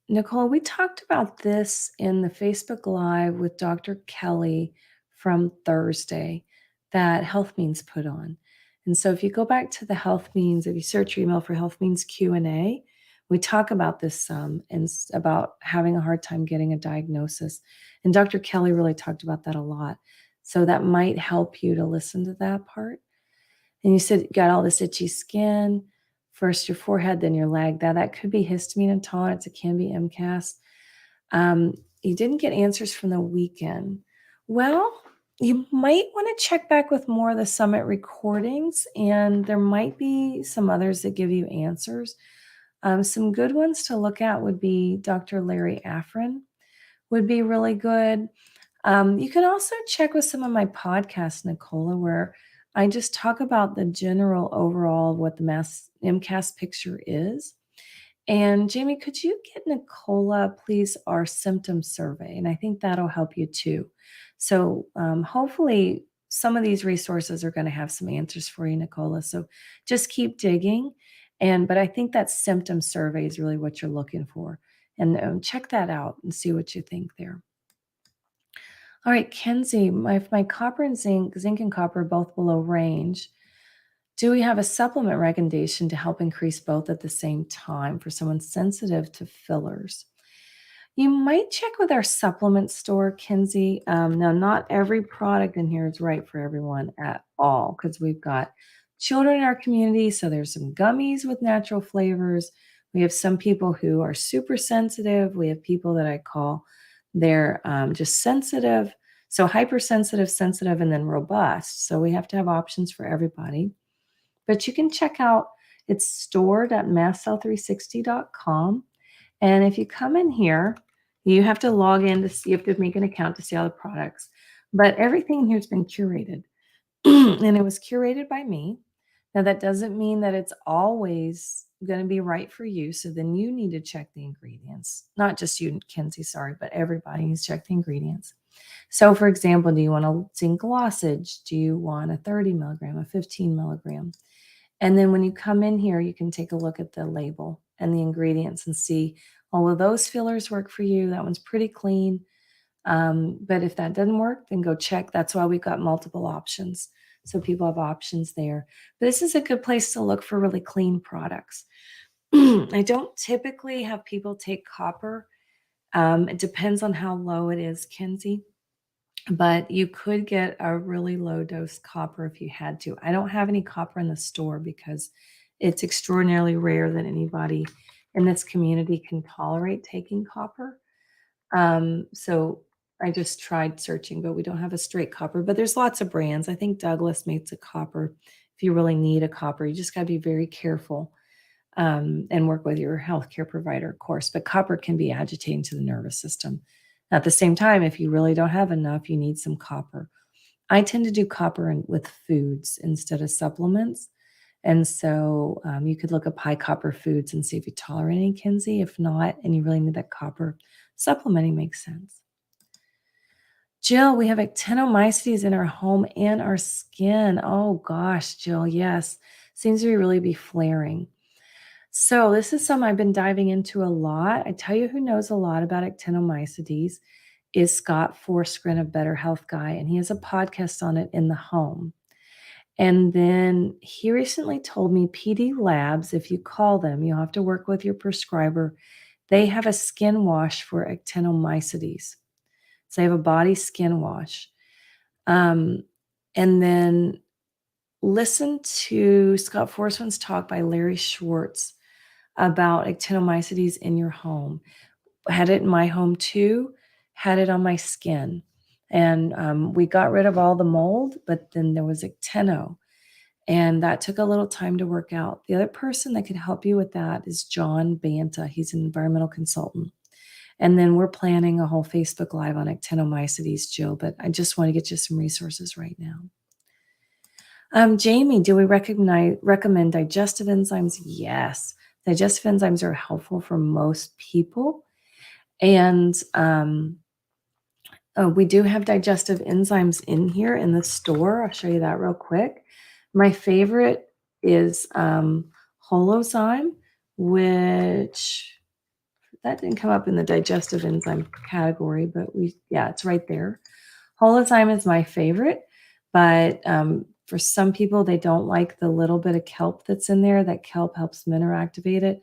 Nicole, we talked about this in the Facebook Live with Dr. Kelly from Thursday that Health Means put on. And so if you go back to the Health Means, if you search your email for Health Means Q&A, we talk about this some and about having a hard time getting a diagnosis. And Dr. Kelly really talked about that a lot. So that might help you to listen to that part. And you said you got all this itchy skin. First your forehead, then your leg. That could be histamine intolerance. It can be MCAS. You didn't get answers from the weekend. Well, you might want to check back with more of the summit recordings, and there might be some others that give you answers. Some good ones to look at would be Dr. Larry Afrin would be really good. You can also check with some of my podcasts, Nicola, where I just talk about the general overall of what the MCAS picture is. And Jamie, could you get Nicola, please, our symptom survey? And I think that'll help you too. So hopefully some of these resources are going to have some answers for you, Nicola. So just keep digging. But I think that symptom survey is really what you're looking for. And check that out and see what you think there. All right, Kenzie, my copper and zinc and copper are both below range. Do we have a supplement recommendation to help increase both at the same time for someone sensitive to fillers? You might check with our supplement store, Kenzie. Now, not every product in here is right for everyone at all because we've got children in our community. So there's some gummies with natural flavors. We have some people who are super sensitive. We have people that I call they're just sensitive. So hypersensitive, sensitive, and then robust. So we have to have options for everybody. But you can check out, it's store.mastcell360.com. And if you come in here, you have to log in to see, you have to make an account to see all the products. But everything in here has been curated. And it was curated by me. Now, that doesn't mean that it's always going to be right for you. So then you need to check the ingredients. Not just you, Kenzie, sorry, but everybody needs to check the ingredients. So, for example, do you want a zinc glossage? Do you want a 30 milligram, a 15 milligram? And then when you come in here, you can take a look at the label and the ingredients and see, oh, will those fillers work for you? That one's pretty clean. But if that doesn't work, then go check. That's why we've got multiple options. So people have options there. But this is a good place to look for really clean products. I don't typically have people take copper. It depends on how low it is, Kenzie. But you could get a really low dose copper if you had to. I don't have any copper in the store because it's extraordinarily rare that anybody in this community can tolerate taking copper. So I just tried searching, but we don't have a straight copper. But there's lots of brands. I think Douglas makes a copper. If you really need a copper, you just got to be very careful and work with your healthcare provider, of course. But copper can be agitating to the nervous system. At the same time, if you really don't have enough, you need some copper. I tend to do copper with foods instead of supplements. And so you could look up high copper foods and see if you tolerate any, Kinsey. If not, and you really need that copper, supplementing makes sense. Jill, we have actinomycetes in our home and our skin. Oh gosh, Jill, yes. Seems to really be flaring. So this is something I've been diving into a lot. I tell you who knows a lot about actinomycetes is Scott Forsgren of Better Health Guy, and he has a podcast on it in the home. And then he recently told me PD Labs, if you call them, you'll have to work with your prescriber. They have a skin wash for actinomycetes. So they have a body skin wash. And then listen to Scott Forsgren's talk by Larry Schwartz about actinomycetes in your home. Had it in my home too, had it on my skin. And we got rid of all the mold, but then there was actino. And that took a little time to work out. The other person that could help you with that is John Banta. He's an environmental consultant. And then we're planning a whole Facebook Live on actinomycetes, Jill, but I just want to get you some resources right now. Jamie, do we recommend digestive enzymes? Yes. Digestive enzymes are helpful for most people. And we do have digestive enzymes in here in the store. I'll show you that real quick. My favorite is Holozyme, which that didn't come up in the digestive enzyme category, but it's right there. Holozyme is my favorite, but for some people, they don't like the little bit of kelp that's in there. That kelp helps mineral activate it.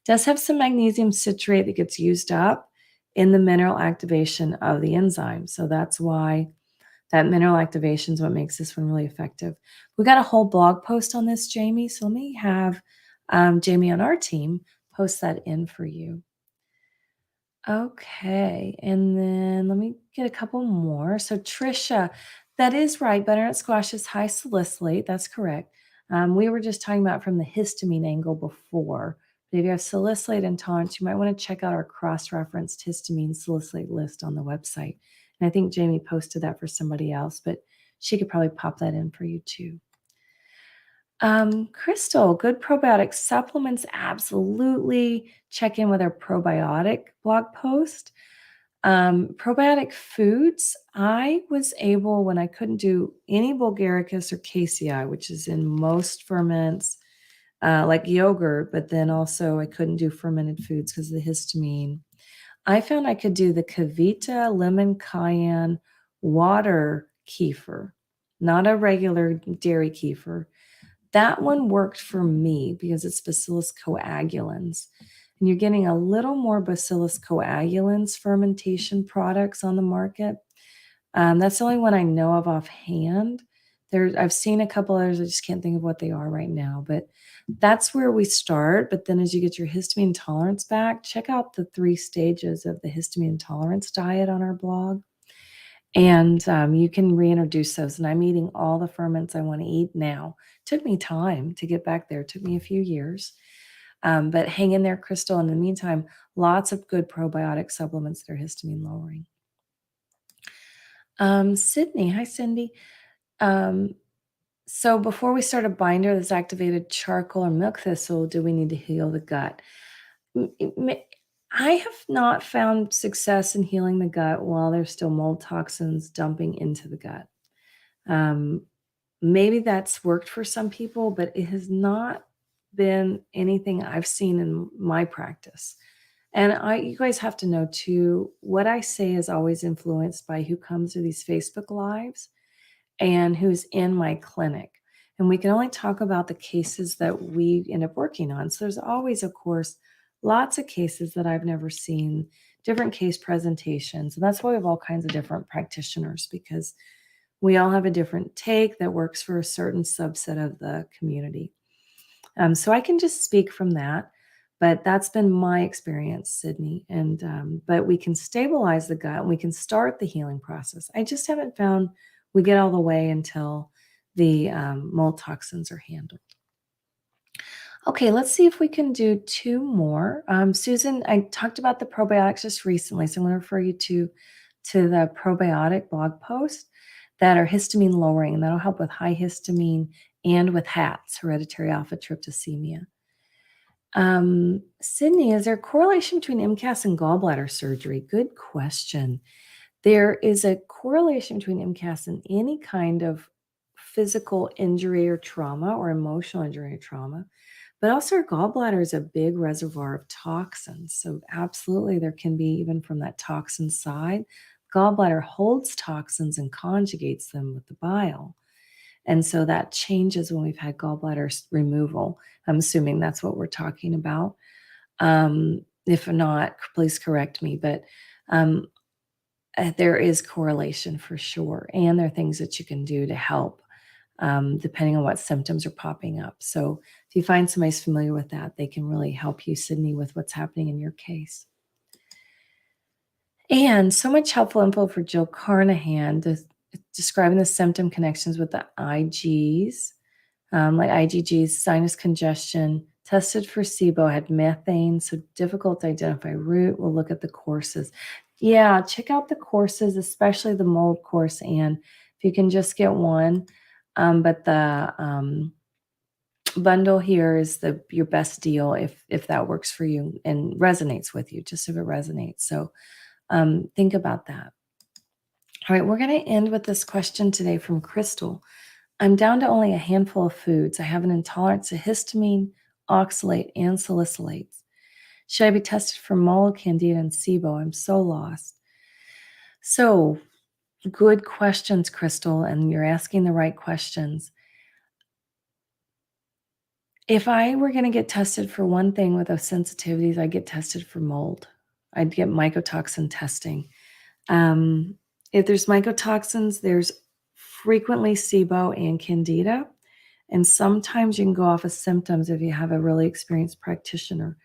Does have some magnesium citrate that gets used up in the mineral activation of the enzyme. So that's why that mineral activation is what makes this one really effective. We got a whole blog post on this, Jamie. So let me have Jamie on our team post that in for you. Okay, and then let me get a couple more. So Trisha, that is right. Butternut squash is high salicylate. That's correct. We were just talking about from the histamine angle before. But if you have salicylate intolerance, you might want to check out our cross-referenced histamine salicylate list on the website. And I think Jamie posted that for somebody else, but she could probably pop that in for you too. Crystal, good probiotic supplements. Absolutely. Check in with our probiotic blog post. Probiotic foods. I was able, when I couldn't do any Bulgaricus or KCI, which is in most ferments, like yogurt, but then also I couldn't do fermented foods because of the histamine. I found I could do the Kavita lemon cayenne water kefir, not a regular dairy kefir. That one worked for me because it's Bacillus coagulans. And you're getting a little more Bacillus coagulans fermentation products on the market. That's the only one I know of offhand. I've seen a couple others. I just can't think of what they are right now. But that's where we start. But then as you get your histamine tolerance back, check out the 3 stages of the histamine tolerance diet on our blog. And you can reintroduce those. And I'm eating all the ferments I want to eat now. Took me time to get back there. It took me a few years. But hang in there, Crystal. In the meantime, lots of good probiotic supplements that are histamine lowering. Sydney. Hi, Cindy. So before we start a binder that's activated charcoal or milk thistle, do we need to heal the gut? I have not found success in healing the gut while there's still mold toxins dumping into the gut. maybe that's worked for some people, but it has not been anything I've seen in my practice. And you guys have to know too, what I say is always influenced by who comes to these Facebook Lives and who's in my clinic. And we can only talk about the cases that we end up working on. So there's always, of course, lots of cases that I've never seen, different case presentations. And that's why we have all kinds of different practitioners, because we all have a different take that works for a certain subset of the community. So I can just speak from that, but that's been my experience, Sydney. And but we can stabilize the gut and we can start the healing process. I just haven't found we get all the way until the mold toxins are handled. Okay, let's see if we can do two more. Susan, I talked about the probiotics just recently, so I'm going to refer you to the probiotic blog post that are histamine lowering, and that'll help with high histamine and with HATS, hereditary alpha tryptophanemia. Sydney, is there a correlation between MCAS and gallbladder surgery? Good question. There is a correlation between MCAS and any kind of physical injury or trauma or emotional injury or trauma, but also our gallbladder is a big reservoir of toxins. So absolutely there can be, even from that toxin side, gallbladder holds toxins and conjugates them with the bile. And so that changes when we've had gallbladder removal. I'm assuming that's what we're talking about. If not, please correct me, but there is correlation for sure. And there are things that you can do to help depending on what symptoms are popping up. So if you find somebody's familiar with that, they can really help you, Sydney, with what's happening in your case. And so much helpful info for Jill Carnahan, describing the symptom connections with the IGs, like IgGs, sinus congestion, tested for SIBO, had methane, so difficult to identify root. We'll look at the courses. Yeah, check out the courses, especially the mold course, and if you can just get one. But the bundle here is your best deal if that works for you and resonates with you, just if it resonates. So think about that. All right, we're going to end with this question today from Crystal. I'm down to only a handful of foods. I have an intolerance to histamine, oxalate, and salicylates. Should I be tested for mold, candida, and SIBO? I'm so lost. So good questions, Crystal, and you're asking the right questions. If I were going to get tested for one thing with those sensitivities, I'd get tested for mold. I'd get mycotoxin testing. If there's mycotoxins, there's frequently SIBO and candida. And sometimes you can go off of symptoms if you have a really experienced practitioner.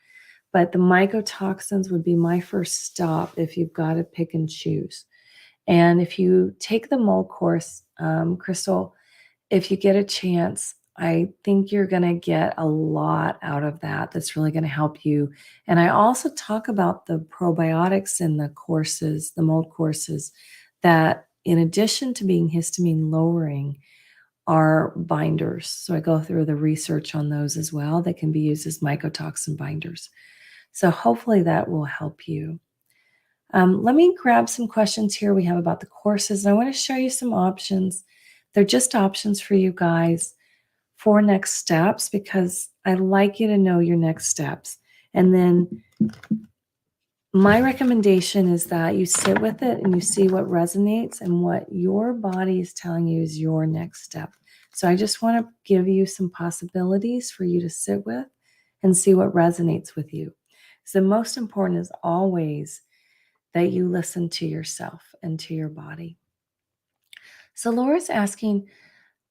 But the mycotoxins would be my first stop if you've got to pick and choose. And if you take the mold course, Crystal, if you get a chance, I think you're going to get a lot out of that. That's really going to help you. And I also talk about the probiotics in the courses, the mold courses, that in addition to being histamine lowering, are binders. So I go through the research on those as well. They can be used as mycotoxin binders. So hopefully that will help you. Let me grab some questions here we have about the courses. I want to show you some options. They're just options for you guys for next steps, because I like you to know your next steps. And then my recommendation is that you sit with it and you see what resonates and what your body is telling you is your next step. So I just want to give you some possibilities for you to sit with and see what resonates with you. So the most important is always that you listen to yourself and to your body. So Laura's asking,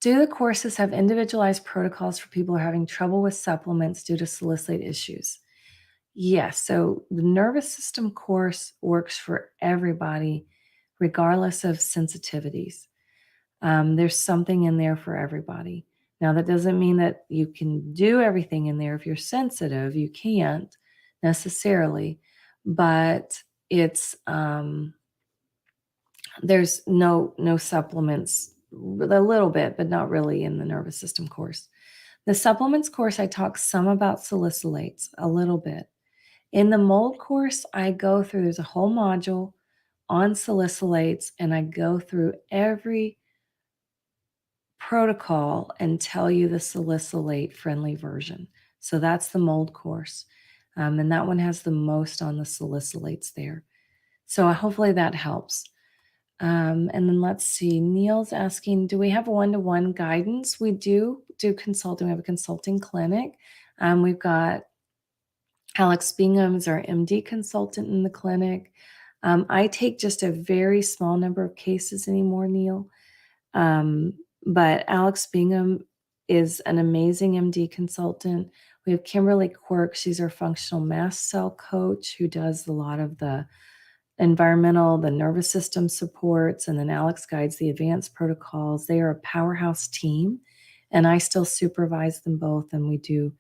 do the courses have individualized protocols for people who are having trouble with supplements due to salicylate issues? Yes. So the nervous system course works for everybody, regardless of sensitivities. There's something in there for everybody. Now, that doesn't mean that you can do everything in there. If you're sensitive, you can't necessarily, but it's there's no supplements, a little bit, but not really in the nervous system course. The supplements course, I talk some about salicylates, a little bit. In the mold course, I go through, there's a whole module on salicylates, and I go through every protocol and tell you the salicylate friendly version. So that's the mold course. And that one has the most on the salicylates there. So hopefully that helps. And then let's see, Neil's asking, do we have a one-to-one guidance? We do consulting. We have a consulting clinic. We've got Alex Bingham is our MD consultant in the clinic. I take just a very small number of cases anymore, Neil. But Alex Bingham is an amazing MD consultant. We have Kimberly Quirk. She's our functional mast cell coach who does a lot of the environmental, the nervous system supports, and then Alex guides the advanced protocols. They are a powerhouse team, and I still supervise them both. And we do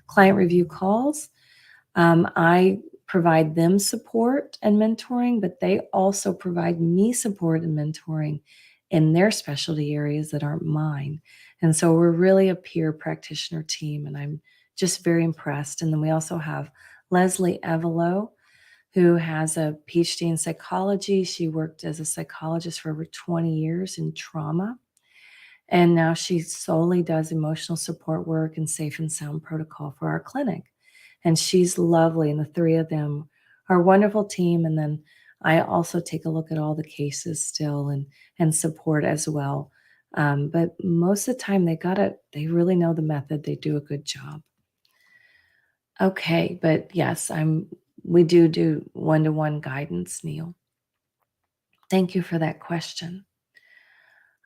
client review calls. I provide them support and mentoring, but they also provide me support and mentoring in their specialty areas that aren't mine. And so we're really a peer practitioner team, and I'm just very impressed. And then we also have Leslie Evelo, who has a PhD in psychology. She worked as a psychologist for over 20 years in trauma. And now she solely does emotional support work and safe and sound protocol for our clinic. And she's lovely. And the three of them are a wonderful team. And then I also take a look at all the cases still and support as well. But most of the time they really know the method. They do a good job. Okay, but yes, we do one-to-one guidance, Neil. Thank you for that question.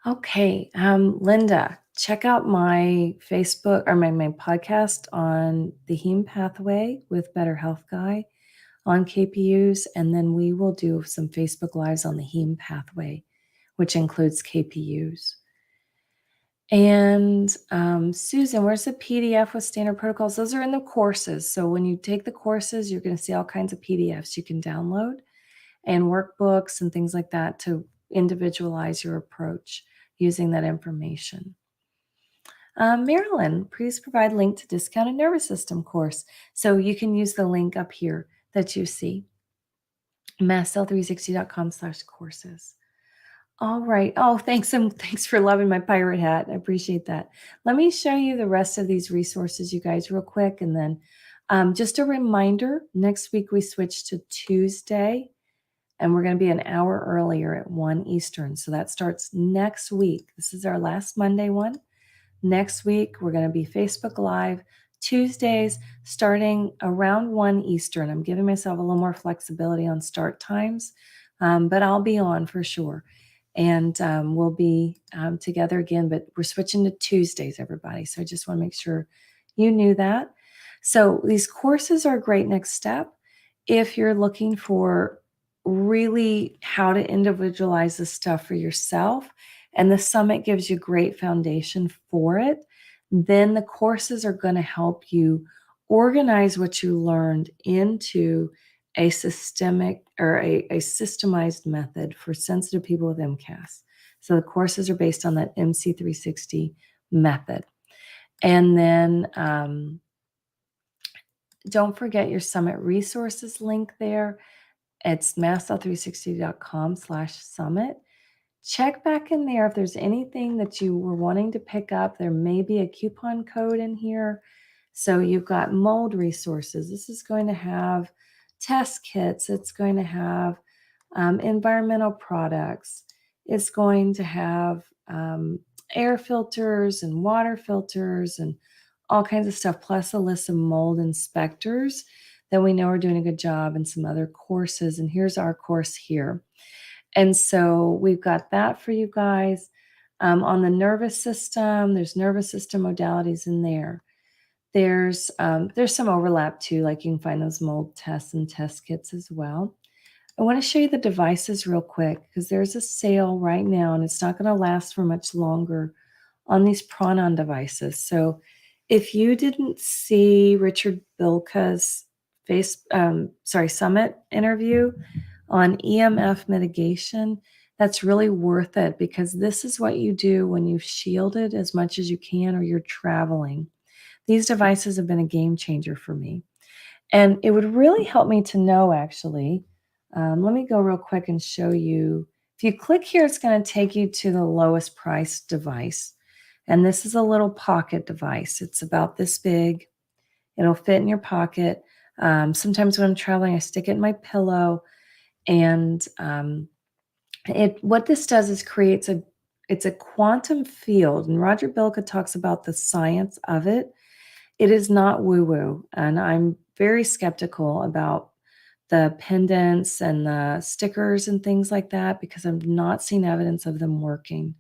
Okay, Linda, check out my Facebook or my podcast on the heme pathway with Better Health Guy on KPUs, and then we will do some Facebook Lives on the heme pathway, which includes KPUs. And Susan, where's the PDF with standard protocols? Those are in the courses. So when you take the courses, you're going to see all kinds of PDFs you can download and workbooks and things like that to individualize your approach using that information. Marilyn, please provide link to discounted nervous system course. So you can use the link up here that you see, mastcell360.com/courses. All right. Oh, thanks for loving my pirate hat. I appreciate that. Let me show you the rest of these resources, you guys, real quick. And then just a reminder, next week we switch to Tuesday, and we're going to be an hour earlier at 1 Eastern. So that starts next week. This is our last Monday one. Next week, we're going to be Facebook Live Tuesdays starting around 1 Eastern. I'm giving myself a little more flexibility on start times, but I'll be on for sure. And we'll be together again, but we're switching to Tuesdays, everybody. So I just want to make sure you knew that. So these courses are a great next step if you're looking for really how to individualize this stuff for yourself. And the summit gives you a great foundation for it. Then the courses are going to help you organize what you learned into a systemic or a systemized method for sensitive people with MCAS. So the courses are based on that MC360 method. And then don't forget your Summit Resources link there. It's mastcell360.com/summit. Check back in there if there's anything that you were wanting to pick up. There may be a coupon code in here. So you've got mold resources. This is going to have test kits. It's going to have environmental products. It's going to have air filters and water filters and all kinds of stuff, plus a list of mold inspectors that we know are doing a good job, and some other courses. And here's our course here. And so we've got that for you guys. On the nervous system, there's nervous system modalities in there. There's some overlap too, like you can find those mold tests and test kits as well. I want to show you the devices real quick because there's a sale right now and it's not going to last for much longer on these Pranon devices. So if you didn't see Richard Bilka's Summit interview on EMF mitigation, that's really worth it because this is what you do when you've shielded as much as you can or you're traveling. These devices have been a game changer for me. And it would really help me to know, actually, let me go real quick and show you If you click here, it's going to take you to the lowest price device. And this is a little pocket device. It's about this big. It'll fit in your pocket. Sometimes when I'm traveling, I stick it in my pillow. And what this does is it's a quantum field. And Roger Bilka talks about the science of it. It is not woo-woo. And I'm very skeptical about the pendants and the stickers and things like that because I've not seen evidence of them working.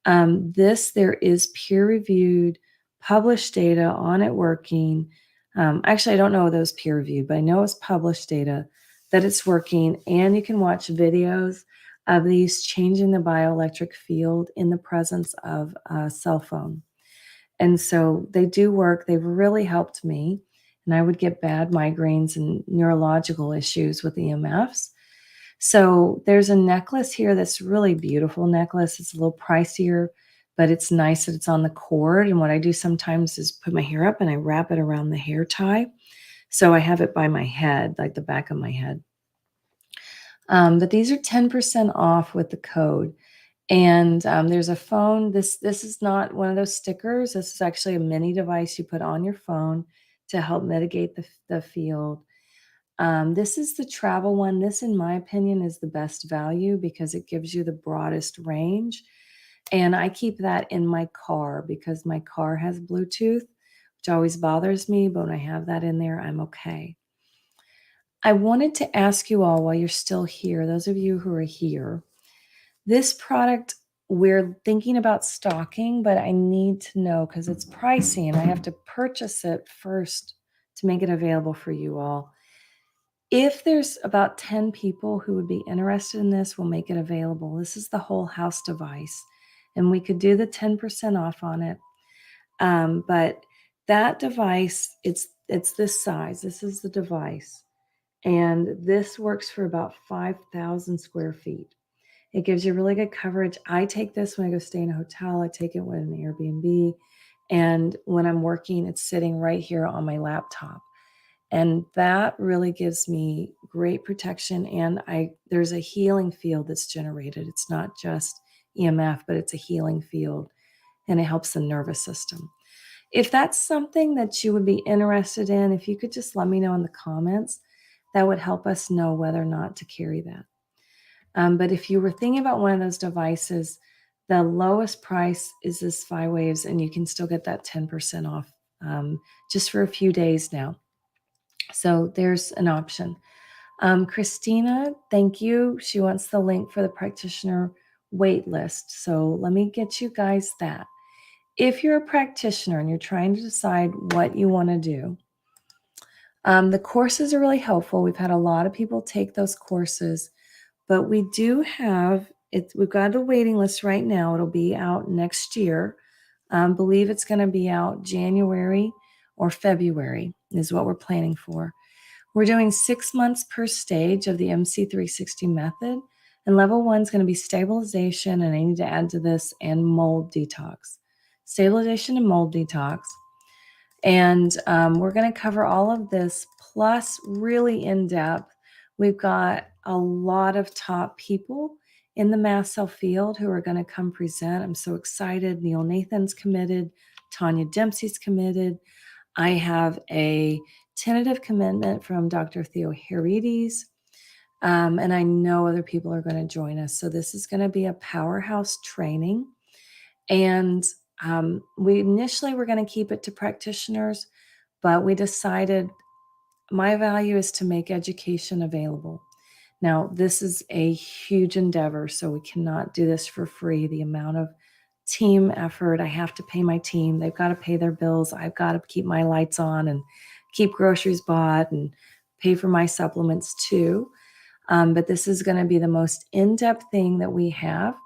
There is peer-reviewed, published data on it working. Actually, I don't know those peer-reviewed, but I know it's published data that it's working, and you can watch videos of these changing the bioelectric field in the presence of a cell phone. And so they do work. They've really helped me, and I would get bad migraines and neurological issues with EMFs. So there's a necklace here that's really beautiful necklace. It's a little pricier, but it's nice that it's on the cord. And what I do sometimes is put my hair up and I wrap it around the hair tie. So I have it by my head, like the back of my head. But these are 10% off with the code. And there's a phone. This is not one of those stickers. This is actually a mini device you put on your phone to help mitigate the field. This is the travel one. This, in my opinion, is the best value because it gives you the broadest range. And I keep that in my car because my car has Bluetooth, which always bothers me. But when I have that in there, I'm okay. I wanted to ask you all while you're still here, those of you who are here, this product we're thinking about stocking, but I need to know because it's pricey and I have to purchase it first to make it available for you all. If there's about 10 people who would be interested in this, we'll make it available. This is the whole house device, and we could do the 10% off on it. But that device, it's this size. This is the device, and this works for about 5,000 square feet. It gives you really good coverage. I take this when I go stay in a hotel. I take it when an Airbnb, and when I'm working, it's sitting right here on my laptop. And that really gives me great protection. And there's a healing field that's generated. It's not just EMF, but it's a healing field, and it helps the nervous system. If that's something that you would be interested in, if you could just let me know in the comments, that would help us know whether or not to carry that. But if you were thinking about one of those devices, the lowest price is this 5 waves, and you can still get that 10% off just for a few days now. So there's an option. Christina, thank you. She wants the link for the practitioner wait list. So let me get you guys that. If you're a practitioner and you're trying to decide what you want to do, the courses are really helpful. We've had a lot of people take those courses, but we do have it. We've got a waiting list right now. It'll be out next year. Believe it's going to be out January or February is what we're planning for. We're doing 6 months per stage of the MC360 method. And level 1 is going to be stabilization. And I need to add to this and mold detox. Stabilization and mold detox. And we're going to cover all of this plus really in depth. We've got a lot of top people in the mast cell field who are going to come present. I'm so excited. Neil Nathan's committed. Tanya Dempsey's committed. I have a tentative commitment from Dr. Theo Herides, and I know other people are going to join us. So this is going to be a powerhouse training. And we initially were going to keep it to practitioners, but we decided my value is to make education available. Now, this is a huge endeavor, so we cannot do this for free. The amount of team effort, I have to pay my team. They've got to pay their bills. I've got to keep my lights on and keep groceries bought and pay for my supplements too. But this is going to be the most in-depth thing that we have.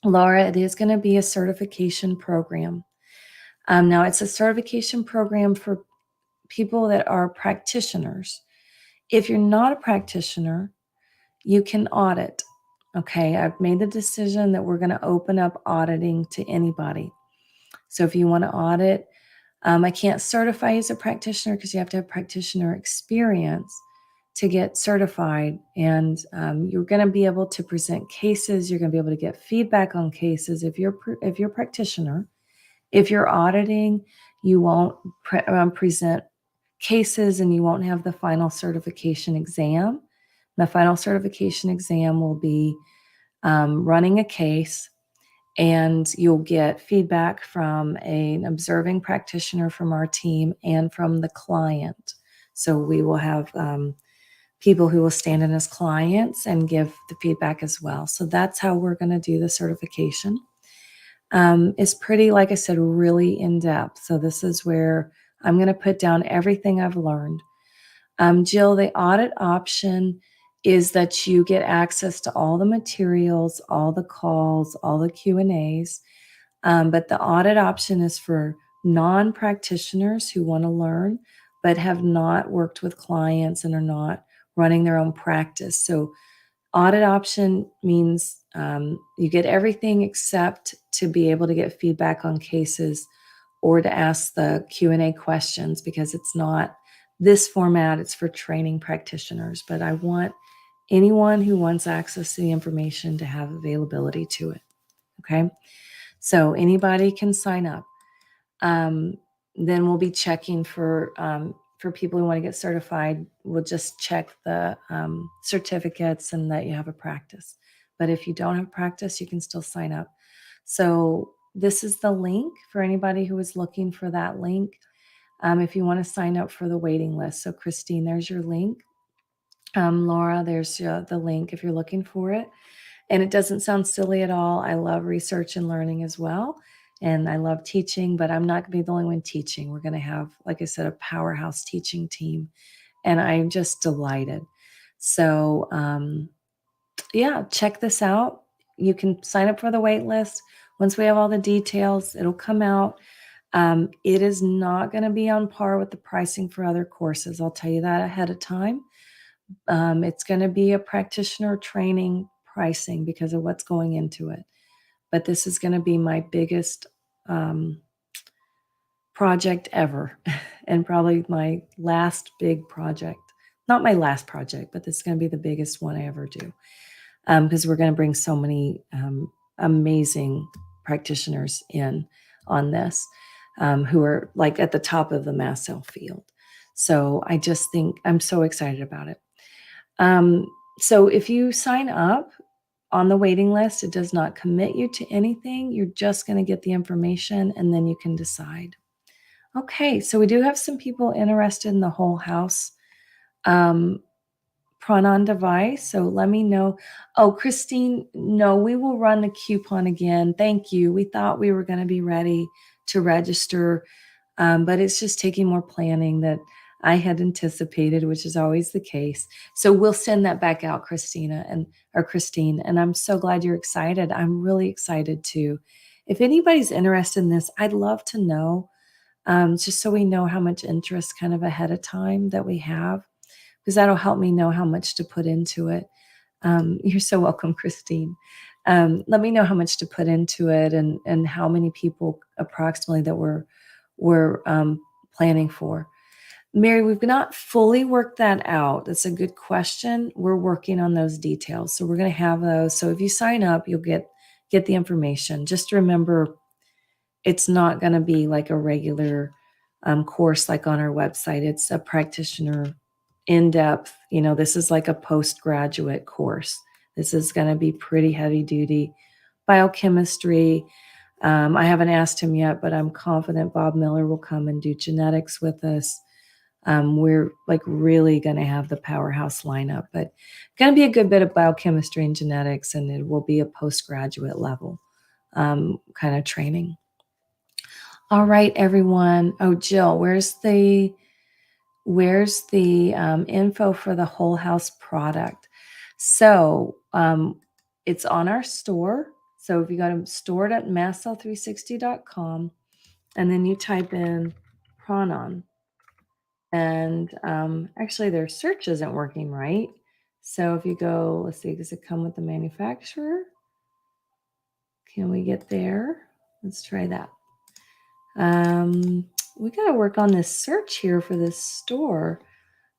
Laura, it is going to be a certification program. Now, it's a certification program for people that are practitioners. If you're not a practitioner, you can audit. Okay, I've made the decision that we're going to open up auditing to anybody. So if you want to audit, I can't certify you as a practitioner because you have to have practitioner experience. to get certified. And you're going to be able to present cases. You're going to be able to get feedback on cases. If you're a practitioner, if you're auditing, you won't present cases and you won't have the final certification exam. The final certification exam will be running a case, and you'll get feedback from an observing practitioner from our team and from the client. So we will have people who will stand in as clients and give the feedback as well. So that's how we're going to do the certification. It's pretty, like I said, really in depth. So this is where I'm going to put down everything I've learned. Jill, the audit option is that you get access to all the materials, all the calls, all the Q&As. But the audit option is for non-practitioners who want to learn, but have not worked with clients and are not running their own practice. So audit option means you get everything except to be able to get feedback on cases or to ask the Q&A questions, because it's not this format. It's for training practitioners, but I want anyone who wants access to the information to have availability to it. Okay. So anybody can sign up. Then we'll be checking for people who want to get certified. We'll just check the certificates and that you have a practice. But if you don't have practice, you can still sign up. So this is the link for anybody who is looking for that link. If you want to sign up for the waiting list. So Christine, there's your link. Laura, there's the link if you're looking for it. And it doesn't sound silly at all. I love research and learning as well. And I love teaching, but I'm not going to be the only one teaching. We're going to have, like I said, a powerhouse teaching team. And I'm just delighted. So, yeah, check this out. You can sign up for the wait list. Once we have all the details, it'll come out. It is not going to be on par with the pricing for other courses. I'll tell you that ahead of time. It's going to be a practitioner training pricing because of what's going into it. But this is going to be my biggest project ever, and probably my last big project. Not my last project, but this is going to be the biggest one I ever do, because we're going to bring so many amazing practitioners in on this who are like at the top of the mast cell field. So I just think I'm so excited about it. So if you sign up on the waiting list, it does not commit you to anything. You're just going to get the information and then you can decide. Okay, so we do have some people interested in the whole house Pranon device. So let me know. Oh, Christine, no, we will run the coupon again. Thank you. We thought we were going to be ready to register, but it's just taking more planning that I had anticipated, which is always the case. So we'll send that back out, Christine, and I'm so glad you're excited. I'm really excited too. If anybody's interested in this, I'd love to know, just so we know how much interest kind of ahead of time that we have, because that'll help me know how much to put into it. You're so welcome, Christine. Let me know how much to put into it and how many people approximately that we're planning for. Mary, we've not fully worked that out. That's a good question. We're working on those details. So we're going to have those. So if you sign up, you'll get the information. Just remember, it's not going to be like a regular course like on our website. It's a practitioner in-depth. This is like a postgraduate course. This is going to be pretty heavy duty biochemistry. I haven't asked him yet, but I'm confident Bob Miller will come and do genetics with us. We're like really going to have the powerhouse lineup, but going to be a good bit of biochemistry and genetics, and it will be a postgraduate level kind of training. All right, everyone. Oh, Jill, where's the info for the whole house product? So it's on our store. So if you go to store.mastcell360.com and then you type in Pranon, and actually their search isn't working right. So if you go, let's see, does it come with the manufacturer? Can we get there? Let's try that. We got to work on this search here for this store.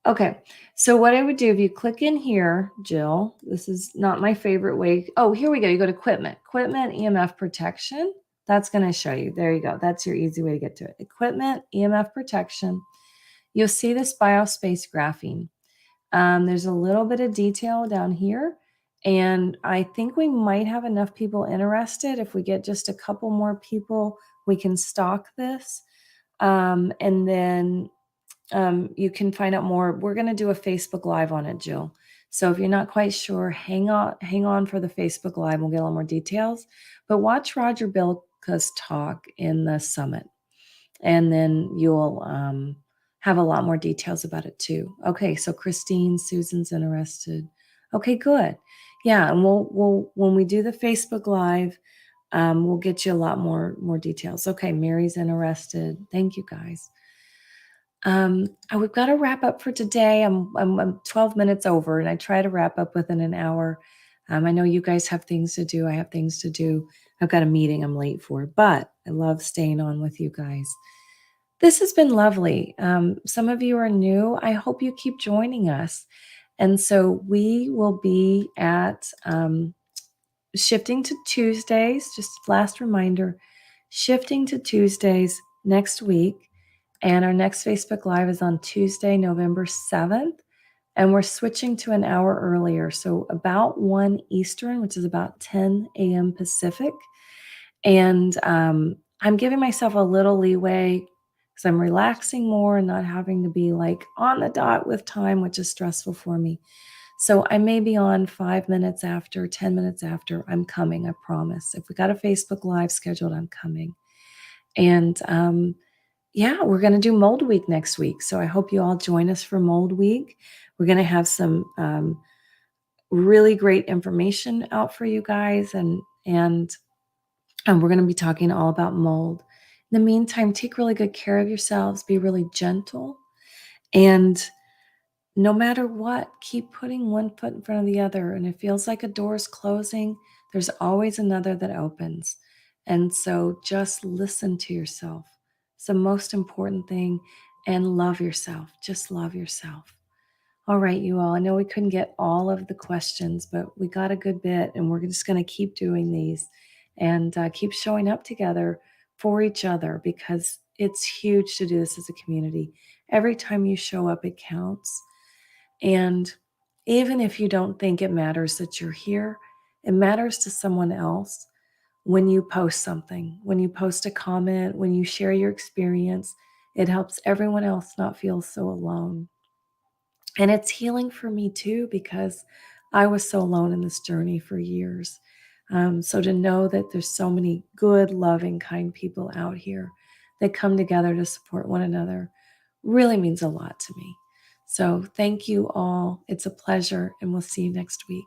Okay, so what I would do if you click in here, Jill, this is not my favorite way. Oh, here we go. You go to equipment, EMF protection. That's going to show you. There you go. That's your easy way to get to it. Equipment, EMF protection. You'll see this biospace graphing. There's a little bit of detail down here. And I think we might have enough people interested. If we get just a couple more people, we can stock this. And then you can find out more. We're going to do a Facebook Live on it, Jill. So if you're not quite sure, hang on for the Facebook Live. We'll get a little more details. But watch Roger Bilka's talk in the summit, and then you'll have a lot more details about it too. Okay, so Christine, Susan's interested. Okay, good. Yeah, and we'll when we do the Facebook Live, we'll get you a lot more details. Okay, Mary's interested. Thank you, guys. We've got to wrap up for today. I'm 12 minutes over, and I try to wrap up within an hour. I know you guys have things to do. I have things to do. I've got a meeting I'm late for, but I love staying on with you guys. This has been lovely. Some of you are new. I hope you keep joining us. And so we will be at shifting to Tuesdays. Just last reminder, shifting to Tuesdays next week. And our next Facebook Live is on Tuesday, November 7th. And we're switching to an hour earlier. So about 1 Eastern, which is about 10 a.m. Pacific. And I'm giving myself a little leeway because I'm relaxing more and not having to be like on the dot with time, which is stressful for me. So I may be on 5 minutes after, 10 minutes after. I'm coming, I promise. If we got a Facebook Live scheduled, I'm coming. And yeah, we're going to do Mold Week next week. So I hope you all join us for Mold Week. We're going to have some really great information out for you guys. And we're going to be talking all about mold. In the meantime, take really good care of yourselves. Be really gentle. And no matter what, keep putting one foot in front of the other. And it feels like a door's closing, there's always another that opens. And so just listen to yourself. It's the most important thing. And love yourself. Just love yourself. All right, you all. I know we couldn't get all of the questions, but we got a good bit. And we're just going to keep doing these and keep showing up together for each other, because it's huge to do this as a community. Every time you show up, it counts. And even if you don't think it matters that you're here, it matters to someone else when you post something, when you post a comment, when you share your experience. It helps everyone else not feel so alone. And it's healing for me too, because I was so alone in this journey for years. So to know that there's so many good, loving, kind people out here that come together to support one another really means a lot to me. So thank you all. It's a pleasure, and we'll see you next week.